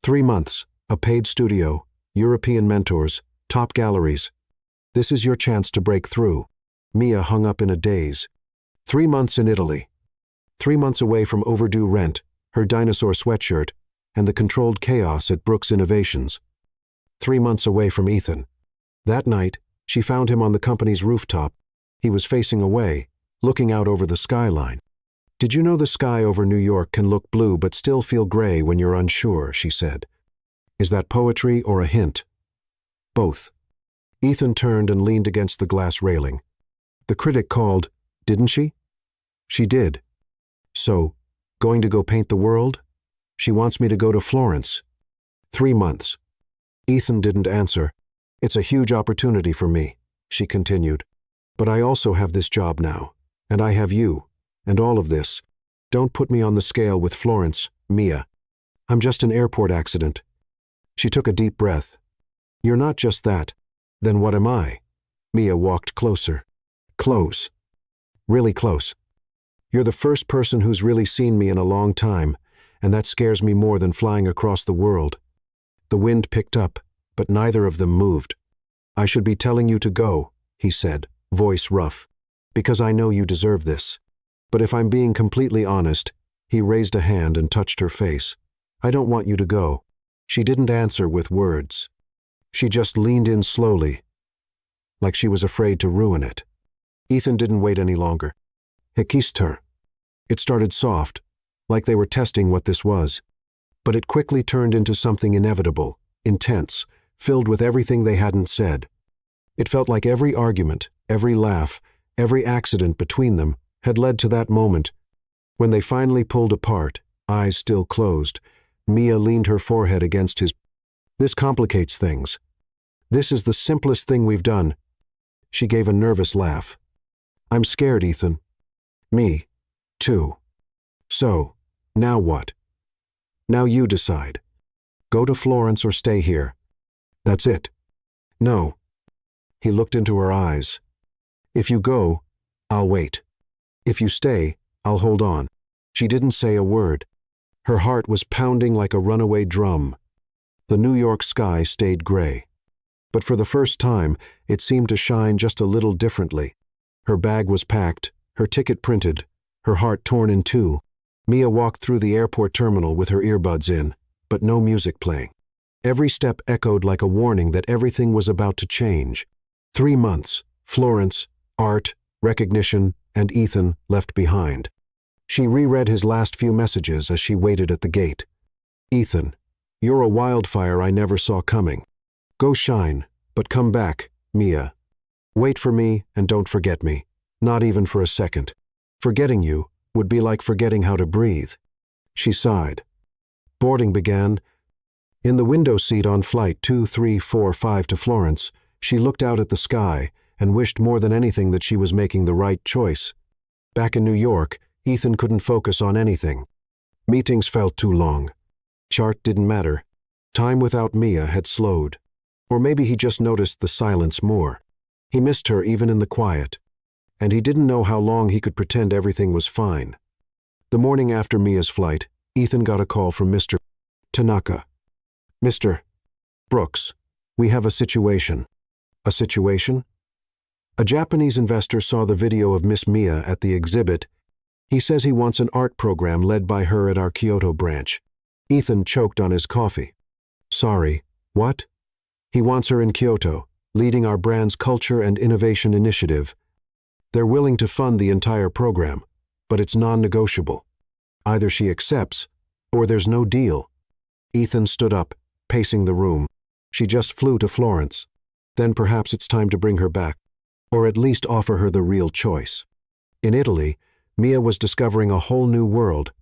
3 months, a paid studio, European mentors, top galleries. This is your chance to break through." Mia hung up in a daze. 3 months in Italy. 3 months away from overdue rent, her dinosaur sweatshirt, and the controlled chaos at Brooks Innovations. 3 months away from Ethan. That night, she found him on the company's rooftop. He was facing away, looking out over the skyline. "Did you know the sky over New York can look blue but still feel gray when you're unsure?" she said. "Is that poetry or a hint?" "Both." Ethan turned and leaned against the glass railing. "The critic called, didn't she?" "She did." "So, going to go paint the world?" "She wants me to go to Florence." 3 months. Ethan didn't answer. "It's a huge opportunity for me," she continued. "But I also have this job now, and I have you, and all of this. Don't put me on the scale with Florence, Mia. I'm just an airport accident." She took a deep breath. "You're not just that. Then what am I?" Mia walked closer. "Close. Really close. You're the first person who's really seen me in a long time, and that scares me more than flying across the world." The wind picked up, but neither of them moved. "I should be telling you to go," he said, voice rough, "because I know you deserve this. But if I'm being completely honest," he raised a hand and touched her face, "I don't want you to go." She didn't answer with words. She just leaned in slowly, like she was afraid to ruin it. Ethan didn't wait any longer. He kissed her. It started soft, like they were testing what this was. But it quickly turned into something inevitable, intense, filled with everything they hadn't said. It felt like every argument, every laugh, every accident between them had led to that moment. When they finally pulled apart, eyes still closed, Mia leaned her forehead against his. "This complicates things. This is the simplest thing we've done." She gave a nervous laugh. "I'm scared, Ethan." "Me, too. So, now what?" "Now you decide. Go to Florence or stay here. That's it." No. He looked into her eyes. If you go, I'll wait. If you stay, I'll hold on. She didn't say a word. Her heart was pounding like a runaway drum. The New York sky stayed gray. But for the first time, it seemed to shine just a little differently. Her bag was packed, her ticket printed, her heart torn in two. Mia walked through the airport terminal with her earbuds in, but no music playing. Every step echoed like a warning that everything was about to change. 3 months, Florence, art, recognition, and Ethan left behind. She reread his last few messages as she waited at the gate. Ethan, you're a wildfire I never saw coming. Go shine, but come back, Mia. Wait for me and don't forget me, not even for a second. Forgetting you would be like forgetting how to breathe. She sighed. Boarding began. In the window seat on flight 2345 to Florence, she looked out at the sky and wished more than anything that she was making the right choice. Back in New York, Ethan couldn't focus on anything. Meetings felt too long. Chart didn't matter. Time without Mia had slowed. Or maybe he just noticed the silence more. He missed her even in the quiet. And he didn't know how long he could pretend everything was fine. The morning after Mia's flight, Ethan got a call from Mr. Tanaka. Mr. Brooks, we have a situation. A situation? A Japanese investor saw the video of Miss Mia at the exhibit. He says he wants an art program led by her at our Kyoto branch. Ethan choked on his coffee. Sorry, what? He wants her in Kyoto, leading our brand's culture and innovation initiative. They're willing to fund the entire program, but it's non-negotiable. Either she accepts, or there's no deal. Ethan stood up, pacing the room. She just flew to Florence. Then perhaps it's time to bring her back, or at least offer her the real choice. In Italy, Mia was discovering a whole new world.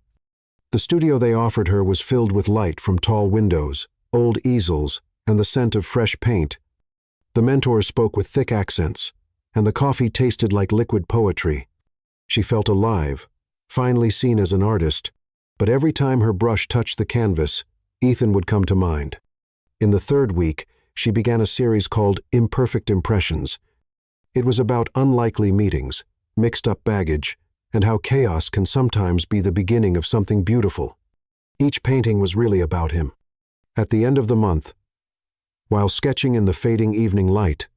The studio they offered her was filled with light from tall windows, old easels, and the scent of fresh paint. The mentors spoke with thick accents, and the coffee tasted like liquid poetry. She felt alive, finally seen as an artist, but every time her brush touched the canvas, Ethan would come to mind. In the 3rd week, she began a series called Imperfect Impressions. It was about unlikely meetings, mixed-up baggage, and how chaos can sometimes be the beginning of something beautiful. Each painting was really about him. At the end of the month, while sketching in the fading evening light,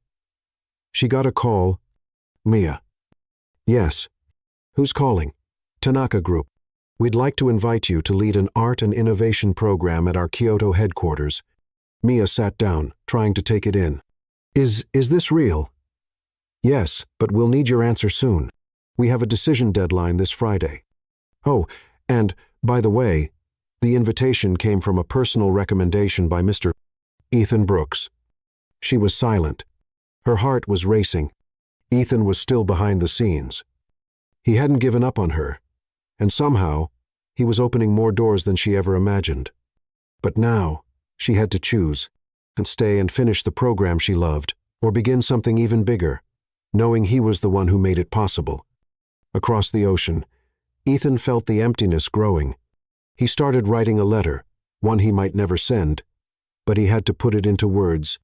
she got a call. Mia. Yes. Who's calling? Tanaka Group. We'd like to invite you to lead an art and innovation program at our Kyoto headquarters. Mia sat down, trying to take it in. Is this real? Yes, but we'll need your answer soon. We have a decision deadline this Friday. Oh, and, by the way, the invitation came from a personal recommendation by Mr. Ethan Brooks. She was silent. Her heart was racing. Ethan was still behind the scenes. He hadn't given up on her, and somehow, he was opening more doors than she ever imagined. But now, she had to choose, and stay and finish the program she loved, or begin something even bigger, knowing he was the one who made it possible. Across the ocean, Ethan felt the emptiness growing. He started writing a letter, one he might never send, but he had to put it into words.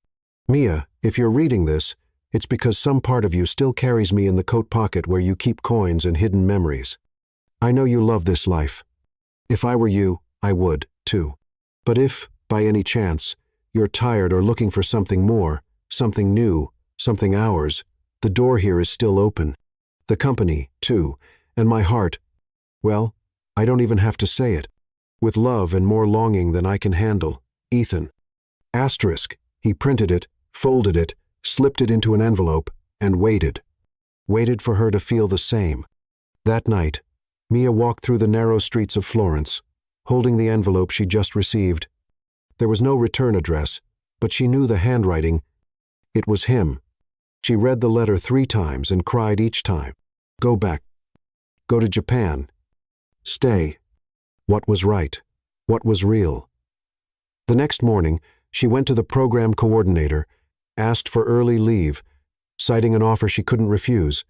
Mia, if you're reading this, it's because some part of you still carries me in the coat pocket where you keep coins and hidden memories. I know you love this life. If I were you, I would, too. But if, by any chance, you're tired or looking for something more, something new, something ours, the door here is still open. The company, too, and my heart, well, I don't even have to say it. With love and more longing than I can handle, Ethan. Asterisk, he printed it, folded it, slipped it into an envelope, and waited. Waited for her to feel the same. That night, Mia walked through the narrow streets of Florence, holding the envelope she just received. There was no return address, but she knew the handwriting. It was him. She read the letter 3 times and cried each time. Go back. Go to Japan. Stay. What was right? What was real? The next morning, she went to the program coordinator, asked for early leave, citing an offer she couldn't refuse.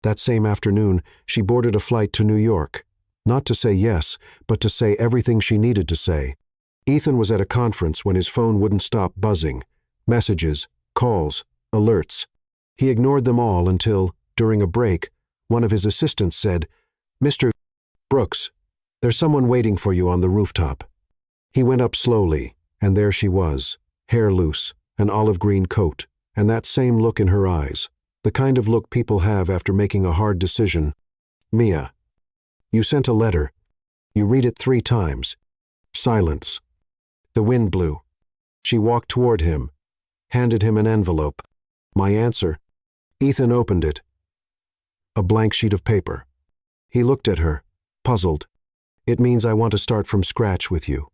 That same afternoon, she boarded a flight to New York, not to say yes, but to say everything she needed to say. Ethan was at a conference when his phone wouldn't stop buzzing. Messages, calls, alerts. He ignored them all until, during a break, one of his assistants said, "Mr. Brooks, there's someone waiting for you on the rooftop." He went up slowly, and there she was, hair loose, an olive green coat, and that same look in her eyes, the kind of look people have after making a hard decision. "Mia, you sent a letter. You read it 3 times. Silence. The wind blew. She walked toward him, handed him an envelope. My answer. Ethan opened it. A blank sheet of paper. He looked at her, puzzled. It means I want to start from scratch with you.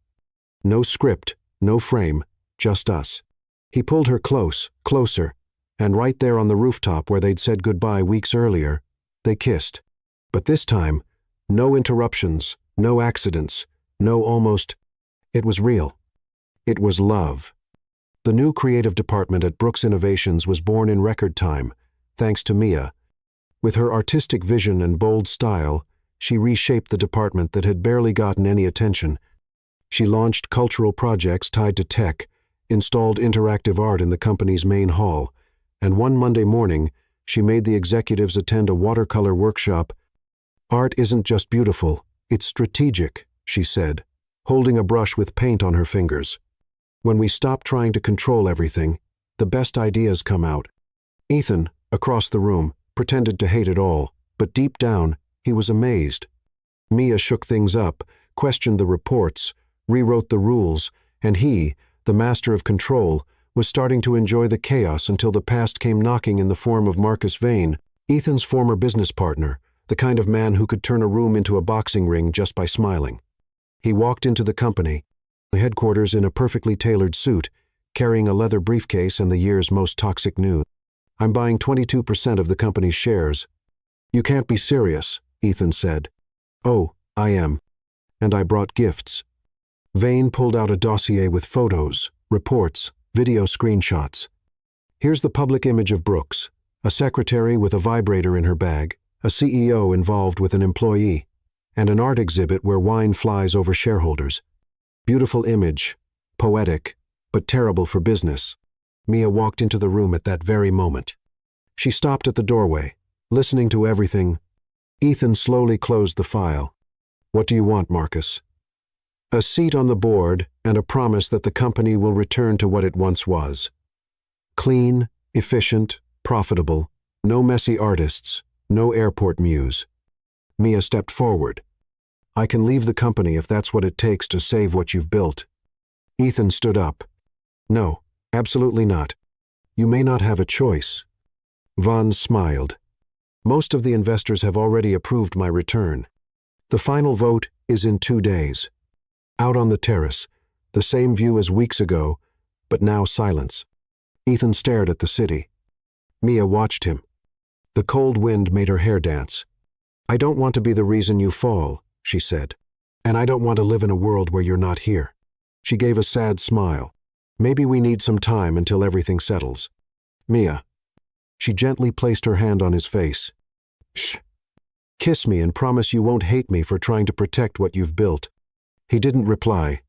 No script, no frame, just us. He pulled her closer, and right there on the rooftop where they'd said goodbye weeks earlier, they kissed. But this time, no interruptions, no accidents, no almost. It was real. It was love. The new creative department at Brooks Innovations was born in record time, thanks to Mia. With her artistic vision and bold style, she reshaped the department that had barely gotten any attention. She launched cultural projects tied to tech, installed interactive art in the company's main hall, and one Monday morning, she made the executives attend a watercolor workshop. "Art isn't just beautiful, it's strategic," she said, holding a brush with paint on her fingers. "When we stop trying to control everything, the best ideas come out." Ethan, across the room, pretended to hate it all, but deep down, he was amazed. Mia shook things up, questioned the reports, rewrote the rules, and he, the master of control, was starting to enjoy the chaos until the past came knocking in the form of Marcus Vane, Ethan's former business partner, the kind of man who could turn a room into a boxing ring just by smiling. He walked into the company, the headquarters in a perfectly tailored suit, carrying a leather briefcase and the year's most toxic news. "I'm buying 22% of the company's shares." "You can't be serious," Ethan said. "Oh, I am. And I brought gifts." Vane pulled out a dossier with photos, reports, video screenshots. "Here's the public image of Brooks, a secretary with a vibrator in her bag, a CEO involved with an employee, and an art exhibit where wine flies over shareholders. Beautiful image, poetic, but terrible for business." Mia walked into the room at that very moment. She stopped at the doorway, listening to everything. Ethan slowly closed the file. "What do you want, Marcus?" "A seat on the board and a promise that the company will return to what it once was. Clean, efficient, profitable, no messy artists, no airport muse." Mia stepped forward. "I can leave the company if that's what it takes to save what you've built." Ethan stood up. "No, absolutely not. You may not have a choice." Vaughn smiled. "Most of the investors have already approved my return. The final vote is in 2 days. Out on the terrace, the same view as weeks ago, but now silence." Ethan stared at the city. Mia watched him. The cold wind made her hair dance. "I don't want to be the reason you fall," she said. "And I don't want to live in a world where you're not here." She gave a sad smile. "Maybe we need some time until everything settles." "Mia." She gently placed her hand on his face. "Shh. Kiss me and promise you won't hate me for trying to protect what you've built." He didn't reply.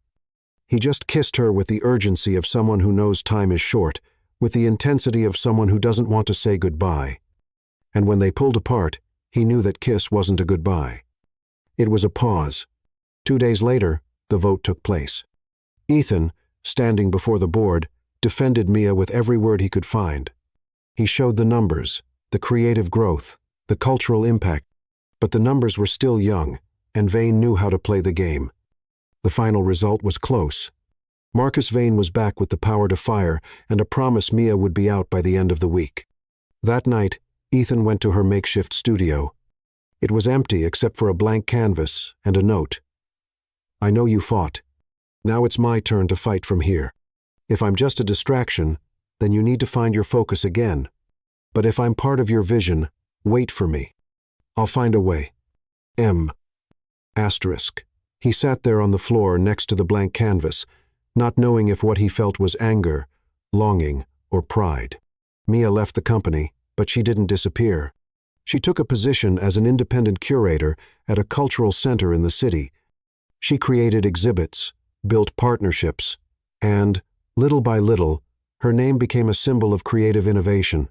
He just kissed her with the urgency of someone who knows time is short, with the intensity of someone who doesn't want to say goodbye. And when they pulled apart, he knew that kiss wasn't a goodbye. It was a pause. 2 days later, the vote took place. Ethan, standing before the board, defended Mia with every word he could find. He showed the numbers, the creative growth, the cultural impact, but the numbers were still young, and Vane knew how to play the game. The final result was close. Marcus Vane was back with the power to fire and a promise Mia would be out by the end of the week. That night, Ethan went to her makeshift studio. It was empty except for a blank canvas and a note. "I know you fought. Now it's my turn to fight from here. If I'm just a distraction, then you need to find your focus again. But if I'm part of your vision, wait for me. I'll find a way. M. Asterisk." He sat there on the floor next to the blank canvas, not knowing if what he felt was anger, longing, or pride. Mia left the company, but she didn't disappear. She took a position as an independent curator at a cultural center in the city. She created exhibits, built partnerships, and, little by little, Her name became a symbol of creative innovation.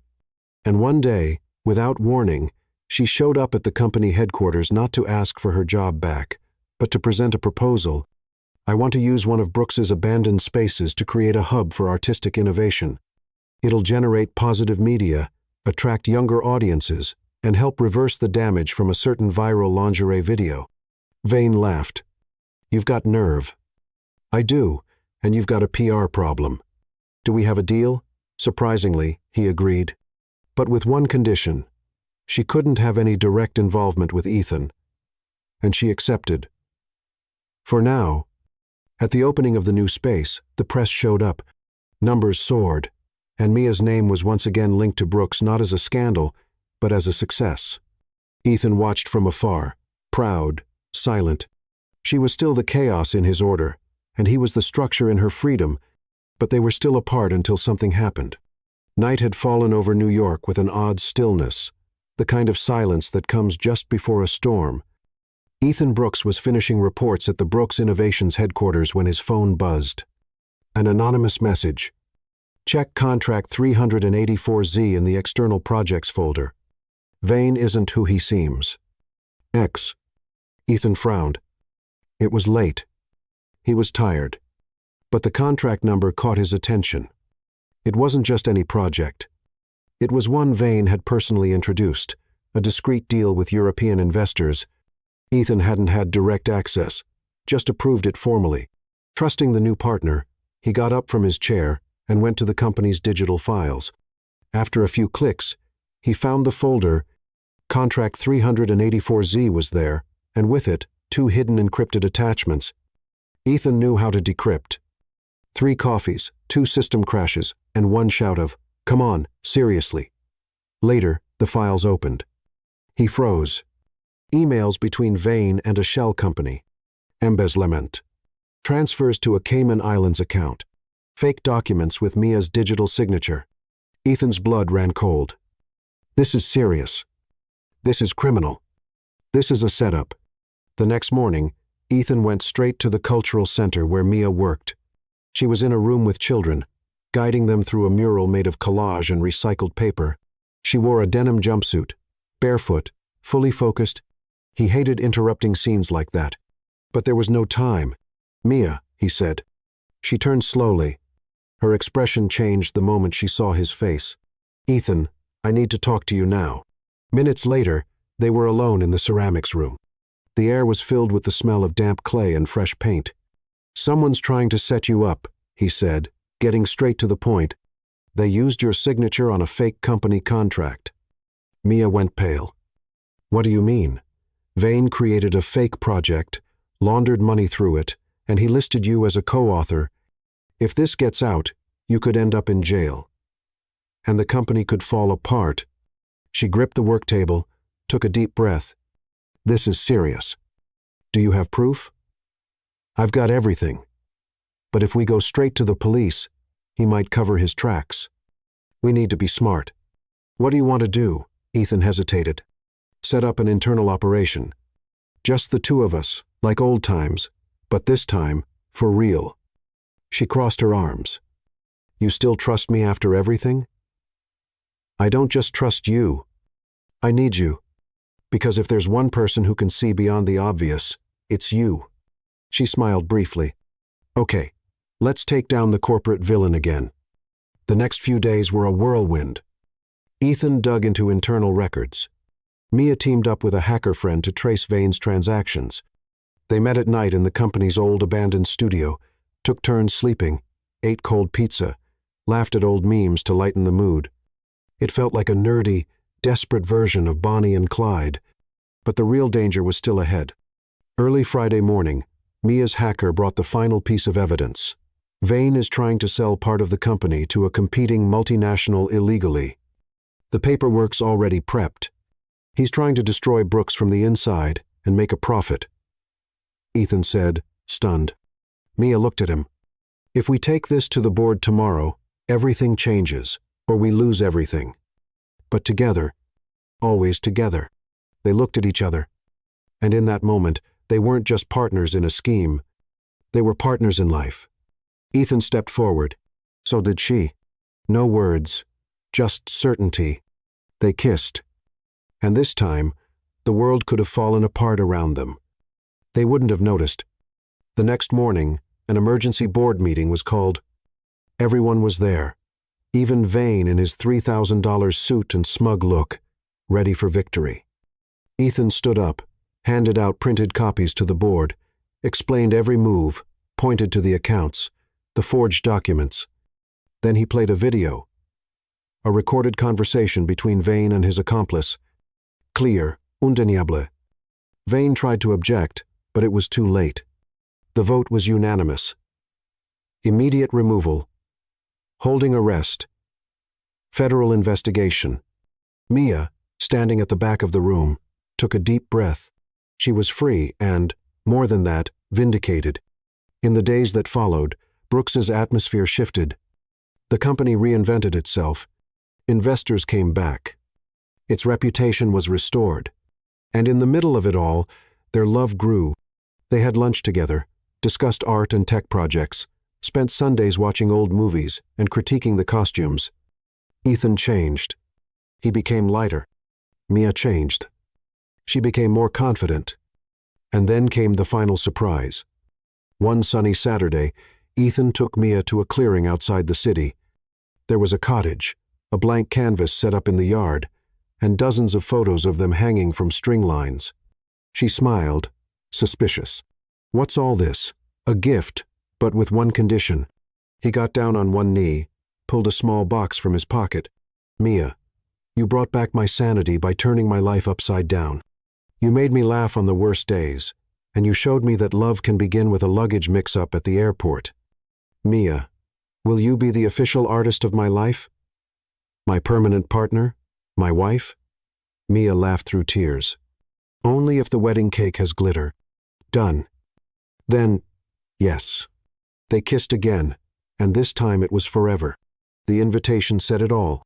And one day, without warning, she showed up at the company headquarters not to ask for her job back, but to present a proposal. I want to use one of Brooks's abandoned spaces to create a hub for artistic innovation. It'll generate positive media, attract younger audiences, and help reverse the damage from a certain viral lingerie video. Vane laughed. You've got nerve. I do, and you've got a PR problem. Do we have a deal? Surprisingly, he agreed. But with one condition. She couldn't have any direct involvement with Ethan. And she accepted. For now. At the opening of the new space, the press showed up. Numbers soared, and Mia's name was once again linked to Brooks not as a scandal, but as a success. Ethan watched from afar, proud, silent. She was still the chaos in his order, and he was the structure in her freedom, but they were still apart until something happened. Night had fallen over New York with an odd stillness, the kind of silence that comes just before a storm. Ethan Brooks was finishing reports at the Brooks Innovations headquarters when his phone buzzed. An anonymous message. Check contract 384Z in the external projects folder. Vane isn't who he seems. X. Ethan frowned. It was late. He was tired. But the contract number caught his attention. It wasn't just any project. It was one Vane had personally introduced, a discreet deal with European investors. Ethan hadn't had direct access, just approved it formally. Trusting the new partner, he got up from his chair and went to the company's digital files. After a few clicks, he found the folder. Contract 384Z was there, and with it, 2 hidden encrypted attachments. Ethan knew how to decrypt. 3 coffees, 2 system crashes, and 1 shout of, "Come on, seriously." Later, the files opened. He froze. Emails between Vane and a shell company. Embezzlement. Transfers to a Cayman Islands account. Fake documents with Mia's digital signature. Ethan's blood ran cold. This is serious. This is criminal. This is a setup. The next morning, Ethan went straight to the cultural center where Mia worked. She was in a room with children, guiding them through a mural made of collage and recycled paper. She wore a denim jumpsuit, barefoot, fully focused. He hated interrupting scenes like that. But there was no time. "Mia," he said. She turned slowly. Her expression changed the moment she saw his face. "Ethan, I need to talk to you now." Minutes later, they were alone in the ceramics room. The air was filled with the smell of damp clay and fresh paint. "Someone's trying to set you up," he said, getting straight to the point. "They used your signature on a fake company contract." Mia went pale. "What do you mean?" "Vane created a fake project, laundered money through it, and he listed you as a co-author. If this gets out, you could end up in jail. And the company could fall apart." She gripped the work table, took a deep breath. "This is serious. Do you have proof?" "I've got everything. But if we go straight to the police, he might cover his tracks. We need to be smart." "What do you want to do?" Ethan hesitated. "Set up an internal operation. Just the 2 of us, like old times, but this time, for real." She crossed her arms. "You still trust me after everything?" "I don't just trust you. I need you. Because if there's one person who can see beyond the obvious, it's you." She smiled briefly. "Okay, let's take down the corporate villain again." The next few days were a whirlwind. Ethan dug into internal records. Mia teamed up with a hacker friend to trace Vane's transactions. They met at night in the company's old abandoned studio, took turns sleeping, ate cold pizza, laughed at old memes to lighten the mood. It felt like a nerdy, desperate version of Bonnie and Clyde, but the real danger was still ahead. Early Friday morning, Mia's hacker brought the final piece of evidence. Vane is trying to sell part of the company to a competing multinational illegally. The paperwork's already prepped. He's trying to destroy Brooks from the inside and make a profit. Ethan said, stunned. Mia looked at him. "If we take this to the board tomorrow, everything changes, or we lose everything. But together, always together." They looked at each other. And in that moment, they weren't just partners in a scheme. They were partners in life. Ethan stepped forward. So did she. No words, just certainty. They kissed. And this time, the world could have fallen apart around them. They wouldn't have noticed. The next morning, an emergency board meeting was called. Everyone was there, even Vane in his $3,000 suit and smug look, ready for victory. Ethan stood up, handed out printed copies to the board, explained every move, pointed to the accounts, the forged documents. Then he played a video, a recorded conversation between Vane and his accomplice. Clear, undeniable. Vane tried to object, but it was too late. The vote was unanimous. Immediate removal. Holding arrest. Federal investigation. Mia, standing at the back of the room, took a deep breath. She was free and, more than that, vindicated. In the days that followed, Brooks's atmosphere shifted. The company reinvented itself. Investors came back. Its reputation was restored. And in the middle of it all, their love grew. They had lunch together, discussed art and tech projects, spent Sundays watching old movies and critiquing the costumes. Ethan changed. He became lighter. Mia changed. She became more confident. And then came the final surprise. One sunny Saturday, Ethan took Mia to a clearing outside the city. There was a cottage, a blank canvas set up in the yard, and dozens of photos of them hanging from string lines. She smiled, suspicious. "What's all this? A gift, but with one condition." He got down on one knee, pulled a small box from his pocket. "Mia, you brought back my sanity by turning my life upside down. You made me laugh on the worst days, and you showed me that love can begin with a luggage mix-up at the airport. Mia, will you be the official artist of my life? My permanent partner? My wife?" Mia laughed through tears. "Only if the wedding cake has glitter." "Done." "Then, yes." They kissed again, and this time it was forever. The invitation said it all.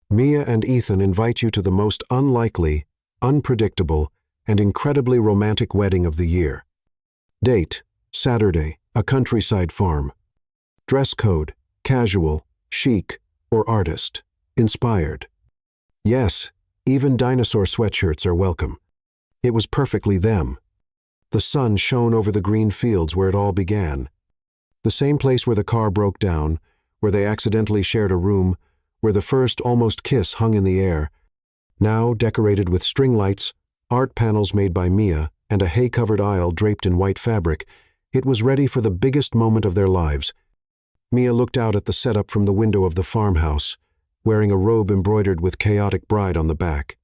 Mia and Ethan invite you to the most unlikely, unpredictable, and incredibly romantic wedding of the year. Date, Saturday, a countryside farm. Dress code, casual, chic, or artist, inspired. Yes, even dinosaur sweatshirts are welcome. It was perfectly them. The sun shone over the green fields where it all began. The same place where the car broke down, where they accidentally shared a room, where the first almost kiss hung in the air, now decorated with string lights, art panels made by Mia, and a hay-covered aisle draped in white fabric. It was ready for the biggest moment of their lives. Mia looked out at the setup from the window of the farmhouse, wearing a robe embroidered with chaotic bride on the back.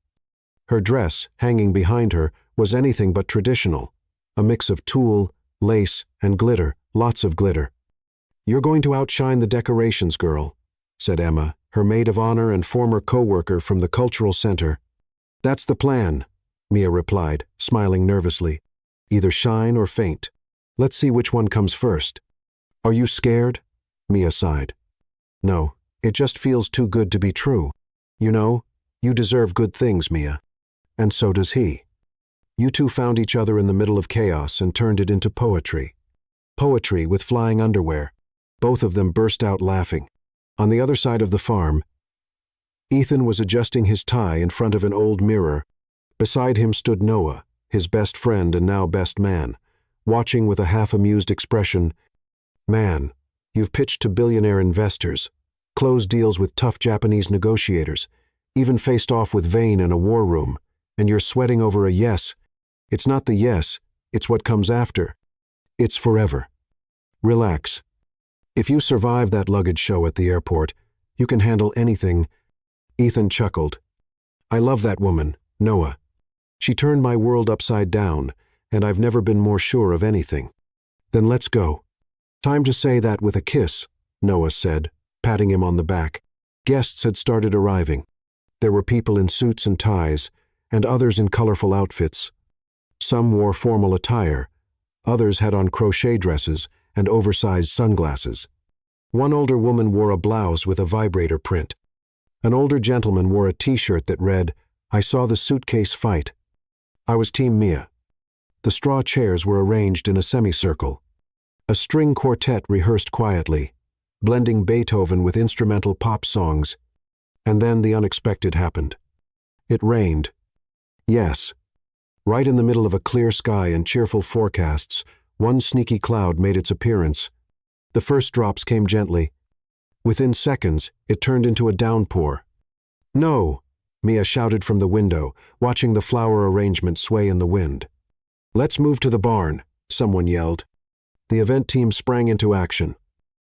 Her dress, hanging behind her, was anything but traditional, a mix of tulle, lace, and glitter, lots of glitter. "You're going to outshine the decorations, girl," said Emma, her maid of honor and former co-worker from the cultural center. "That's the plan," Mia replied, smiling nervously. "Either shine or faint. Let's see which one comes first." "Are you scared?" Mia sighed. "No, it just feels too good to be true. You know, you deserve good things, Mia. And so does he." You two found each other in the middle of chaos and turned it into poetry. Poetry with flying underwear. Both of them burst out laughing. On the other side of the farm, Ethan was adjusting his tie in front of an old mirror. Beside him stood Noah, his best friend and now best man, watching with a half-amused expression. "Man, you've pitched to billionaire investors, closed deals with tough Japanese negotiators, even faced off with Vane in a war room, and you're sweating over a yes. It's not the yes, it's what comes after. It's forever. Relax. If you survive that luggage show at the airport, you can handle anything." Ethan chuckled. "I love that woman, Noah. She turned my world upside down, and I've never been more sure of anything." "Then let's go." "Time to say that with a kiss," Noah said, patting him on the back. Guests had started arriving. There were people in suits and ties, and others in colorful outfits. Some wore formal attire. Others had on crochet dresses and oversized sunglasses. One older woman wore a blouse with a vibrator print. An older gentleman wore a t-shirt that read, "I saw the suitcase fight." I was Team Mia. The straw chairs were arranged in a semicircle. A string quartet rehearsed quietly. blending Beethoven with instrumental pop songs. And then the unexpected happened. It rained. Yes. Right in the middle of a clear sky and cheerful forecasts, one sneaky cloud made its appearance. The first drops came gently. Within seconds, it turned into a downpour. "No!" Mia shouted from the window, watching the flower arrangement sway in the wind. "Let's move to the barn," someone yelled. The event team sprang into action.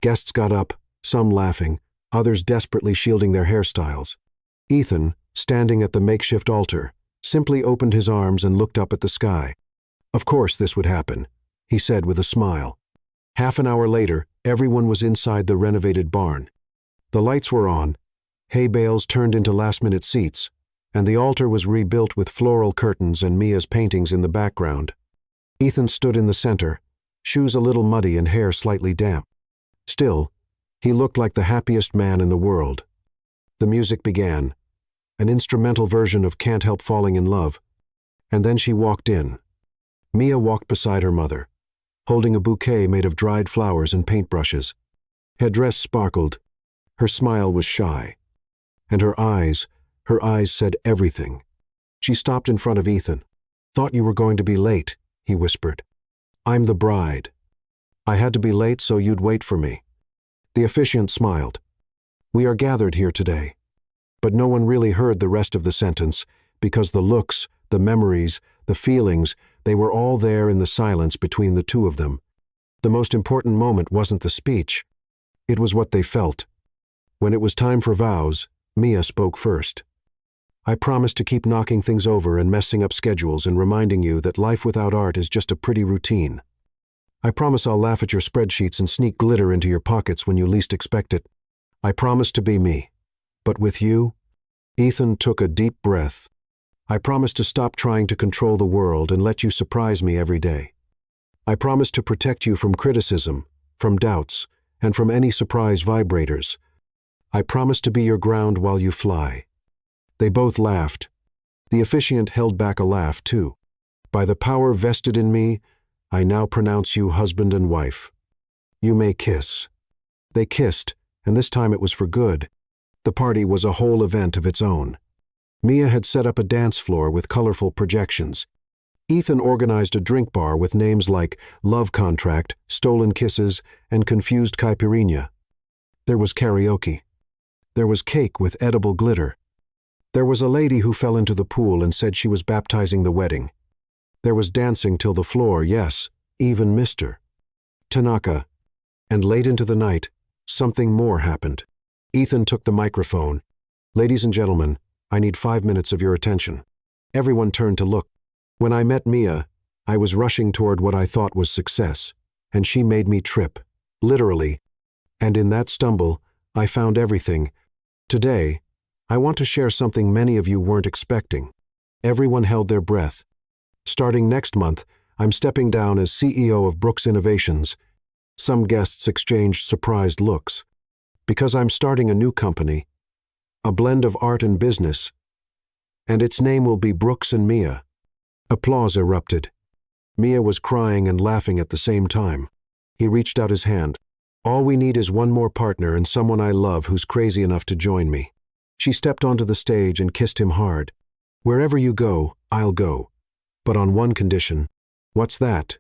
Guests got up, some laughing, others desperately shielding their hairstyles. Ethan, standing at the makeshift altar, simply opened his arms and looked up at the sky. Of course this would happen, he said with a smile. Half an hour later, everyone was inside the renovated barn. The lights were on, hay bales turned into last-minute seats, and the altar was rebuilt with floral curtains and Mia's paintings in the background. Ethan stood in the center, shoes a little muddy and hair slightly damp. Still, he looked like the happiest man in the world. The music began, an instrumental version of Can't Help Falling in Love, and then she walked in. Mia walked beside her mother, holding a bouquet made of dried flowers and paintbrushes. Her dress sparkled, her smile was shy, and her eyes said everything. She stopped in front of Ethan. "Thought you were going to be late," he whispered. "I'm the bride. I had to be late so you'd wait for me." The officiant smiled. "We are gathered here today." But no one really heard the rest of the sentence, because the looks, the memories, the feelings, they were all there in the silence between the two of them. The most important moment wasn't the speech. It was what they felt. When it was time for vows, Mia spoke first. "I promise to keep knocking things over and messing up schedules and reminding you that life without art is just a pretty routine. I promise I'll laugh at your spreadsheets and sneak glitter into your pockets when you least expect it. I promise to be me. But with you," Ethan took a deep breath, "I promise to stop trying to control the world and let you surprise me every day. I promise to protect you from criticism, from doubts, and from any surprise vibrators. I promise to be your ground while you fly." They both laughed. The officiant held back a laugh, too. "By the power vested in me, I now pronounce you husband and wife. You may kiss." They kissed, and this time it was for good. The party was a whole event of its own. Mia had set up a dance floor with colorful projections. Ethan organized a drink bar with names like Love Contract, Stolen Kisses, and Confused Caipirinha. There was karaoke. There was cake with edible glitter. There was a lady who fell into the pool and said she was baptizing the wedding. There was dancing till the floor, yes, even Mr. Tanaka. And late into the night, something more happened. Ethan took the microphone. "Ladies and gentlemen, I need 5 minutes of your attention." Everyone turned to look. When I met Mia, I was rushing toward what I thought was success, and she made me trip, literally. And in that stumble, I found everything. Today, I want to share something many of you weren't expecting. Everyone held their breath. Starting next month, I'm stepping down as CEO of Brooks Innovations. Some guests exchanged surprised looks. Because I'm starting a new company, a blend of art and business, and its name will be Brooks and Mia. Applause erupted. Mia was crying and laughing at the same time. He reached out his hand. "All we need is one more partner and someone I love who's crazy enough to join me." She stepped onto the stage and kissed him hard. "Wherever you go, I'll go. But on one condition." "What's that?"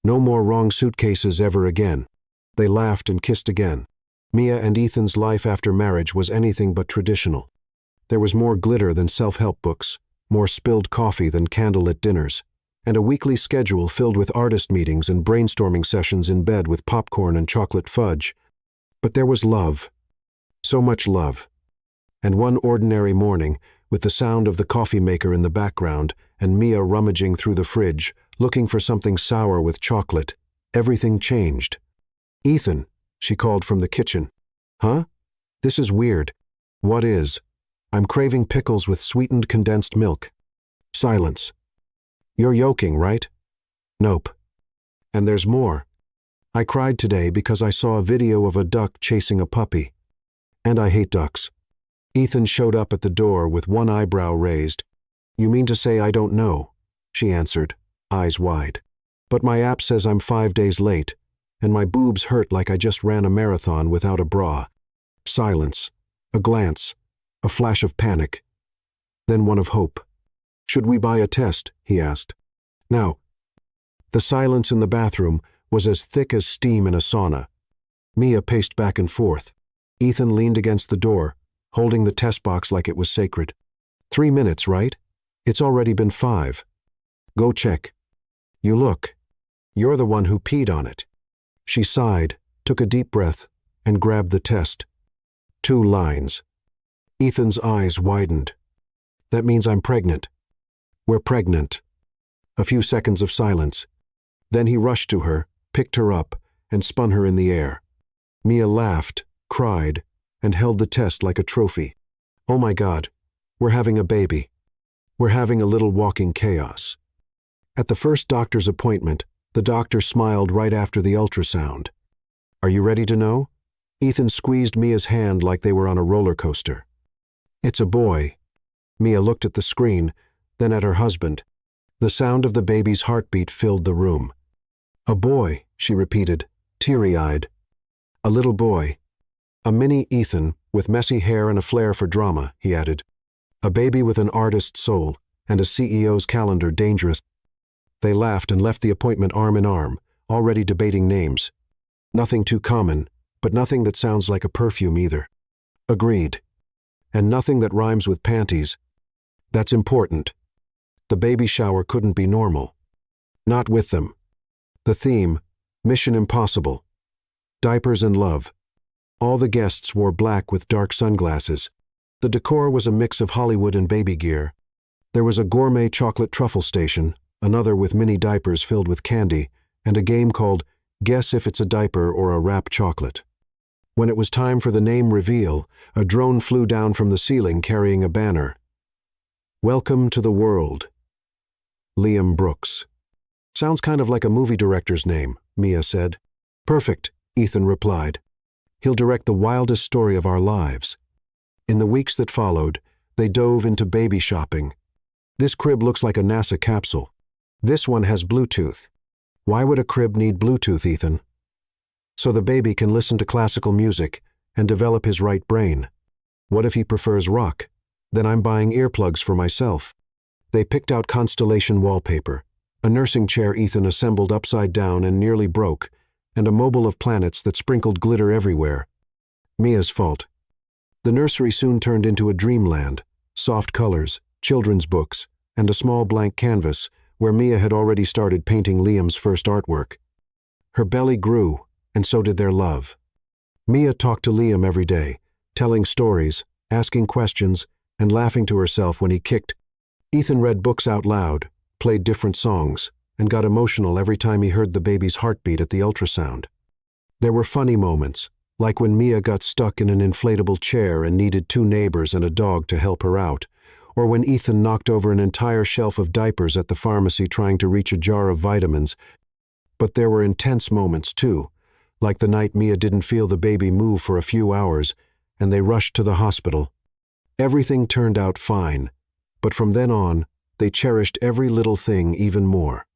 "No more wrong suitcases ever again." They laughed and kissed again. Mia and Ethan's life after marriage was anything but traditional. There was more glitter than self-help books, more spilled coffee than candlelit dinners, and a weekly schedule filled with artist meetings and brainstorming sessions in bed with popcorn and chocolate fudge. But there was love. So much love. And one ordinary morning, with the sound of the coffee maker in the background and Mia rummaging through the fridge, looking for something sour with chocolate, everything changed. "Ethan," she called from the kitchen. "Huh? This is weird." "What is?" "I'm craving pickles with sweetened condensed milk." Silence. "You're yoking, right?" "Nope." "And there's more. I cried today because I saw a video of a duck chasing a puppy. And I hate ducks." Ethan showed up at the door with one eyebrow raised. "You mean to say I don't know?" she answered, eyes wide. "But my app says I'm 5 days late. and my boobs hurt like I just ran a marathon without a bra. Silence. A glance. A flash of panic. Then one of hope. "Should we buy a test?" he asked. "Now." The silence in the bathroom was as thick as steam in a sauna. Mia paced back and forth. Ethan leaned against the door, holding the test box like it was sacred. 3 minutes, right? It's already been 5. Go check. You look. You're the one who peed on it. She sighed, took a deep breath, and grabbed the test. 2 lines. Ethan's eyes widened. "That means I'm pregnant." "We're pregnant." A few seconds of silence. Then he rushed to her, picked her up, and spun her in the air. Mia laughed, cried, and held the test like a trophy. "Oh my God, we're having a baby. We're having a little walking chaos." At the first doctor's appointment, the doctor smiled right after the ultrasound. "Are you ready to know?" Ethan squeezed Mia's hand like they were on a roller coaster. "It's a boy." Mia looked at the screen, then at her husband. The sound of the baby's heartbeat filled the room. "A boy," she repeated, teary-eyed. "A little boy. A mini Ethan, with messy hair and a flair for drama," he added. "A baby with an artist's soul, and a CEO's calendar dangerous." They laughed and left the appointment arm in arm, already debating names. Nothing too common, but nothing that sounds like a perfume either. Agreed. And nothing that rhymes with panties. That's important. The baby shower couldn't be normal. Not with them. The theme, Mission Impossible. Diapers and love. All the guests wore black with dark sunglasses. The decor was a mix of Hollywood and baby gear. There was a gourmet chocolate truffle station, another with mini diapers filled with candy, and a game called Guess If It's a Diaper or a Wrap Chocolate. When it was time for the name reveal, a drone flew down from the ceiling carrying a banner. "Welcome to the world. Liam Brooks." "Sounds kind of like a movie director's name," Mia said. "Perfect," Ethan replied. "He'll direct the wildest story of our lives." In the weeks that followed, they dove into baby shopping. "This crib looks like a NASA capsule. This one has Bluetooth." "Why would a crib need Bluetooth, Ethan?" "So the baby can listen to classical music and develop his right brain." "What if he prefers rock? Then I'm buying earplugs for myself." They picked out constellation wallpaper, a nursing chair Ethan assembled upside down and nearly broke, and a mobile of planets that sprinkled glitter everywhere. Mia's fault. The nursery soon turned into a dreamland, soft colors, children's books, and a small blank canvas where Mia had already started painting Liam's first artwork. Her belly grew, and so did their love. Mia talked to Liam every day, telling stories, asking questions, and laughing to herself when he kicked. Ethan read books out loud, played different songs, and got emotional every time he heard the baby's heartbeat at the ultrasound. There were funny moments, like when Mia got stuck in an inflatable chair and needed 2 neighbors and a dog to help her out, or when Ethan knocked over an entire shelf of diapers at the pharmacy trying to reach a jar of vitamins. But there were intense moments too, like the night Mia didn't feel the baby move for a few hours, and they rushed to the hospital. Everything turned out fine, but from then on, they cherished every little thing even more.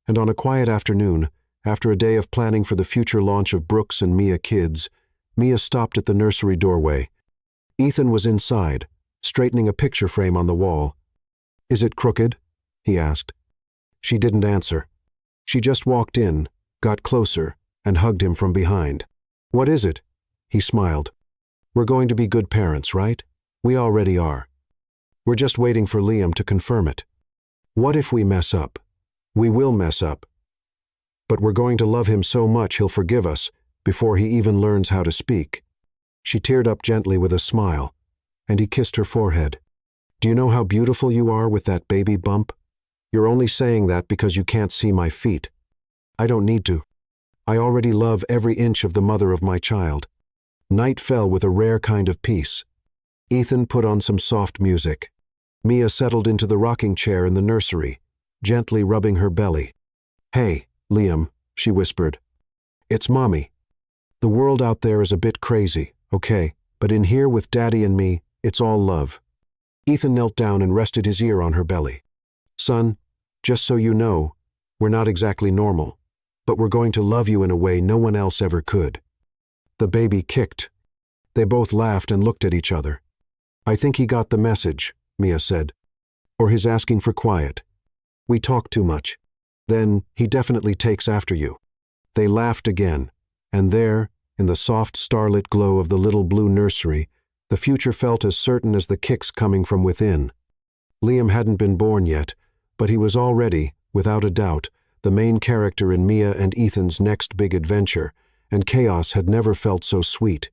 And on a quiet afternoon, after a day of planning for the future launch of Brooks and Mia Kids, Mia stopped at the nursery doorway. Ethan was inside, straightening a picture frame on the wall. "Is it crooked?" he asked. She didn't answer. She just walked in, got closer, and hugged him from behind. "What is it?" He smiled. "We're going to be good parents, right? We already are. We're just waiting for Liam to confirm it. What if we mess up? We will mess up. But we're going to love him so much he'll forgive us before he even learns how to speak." She teared up gently with a smile, and he kissed her forehead. "Do you know how beautiful you are with that baby bump? You're only saying that because you can't see my feet. I don't need to. I already love every inch of the mother of my child." Night fell with a rare kind of peace. Ethan put on some soft music. Mia settled into the rocking chair in the nursery, gently rubbing her belly. "Hey, Liam," she whispered. "It's Mommy. The world out there is a bit crazy, okay, but in here with Daddy and me, it's all love." Ethan knelt down and rested his ear on her belly. "Son, just so you know, we're not exactly normal, but we're going to love you in a way no one else ever could." The baby kicked. They both laughed and looked at each other. "I think he got the message," Mia said. "Or he's asking for quiet. We talk too much. Then he definitely takes after you." They laughed again, and there, in the soft starlit glow of the little blue nursery, the future felt as certain as the kicks coming from within. Liam hadn't been born yet, but he was already, without a doubt, the main character in Mia and Ethan's next big adventure, and chaos had never felt so sweet.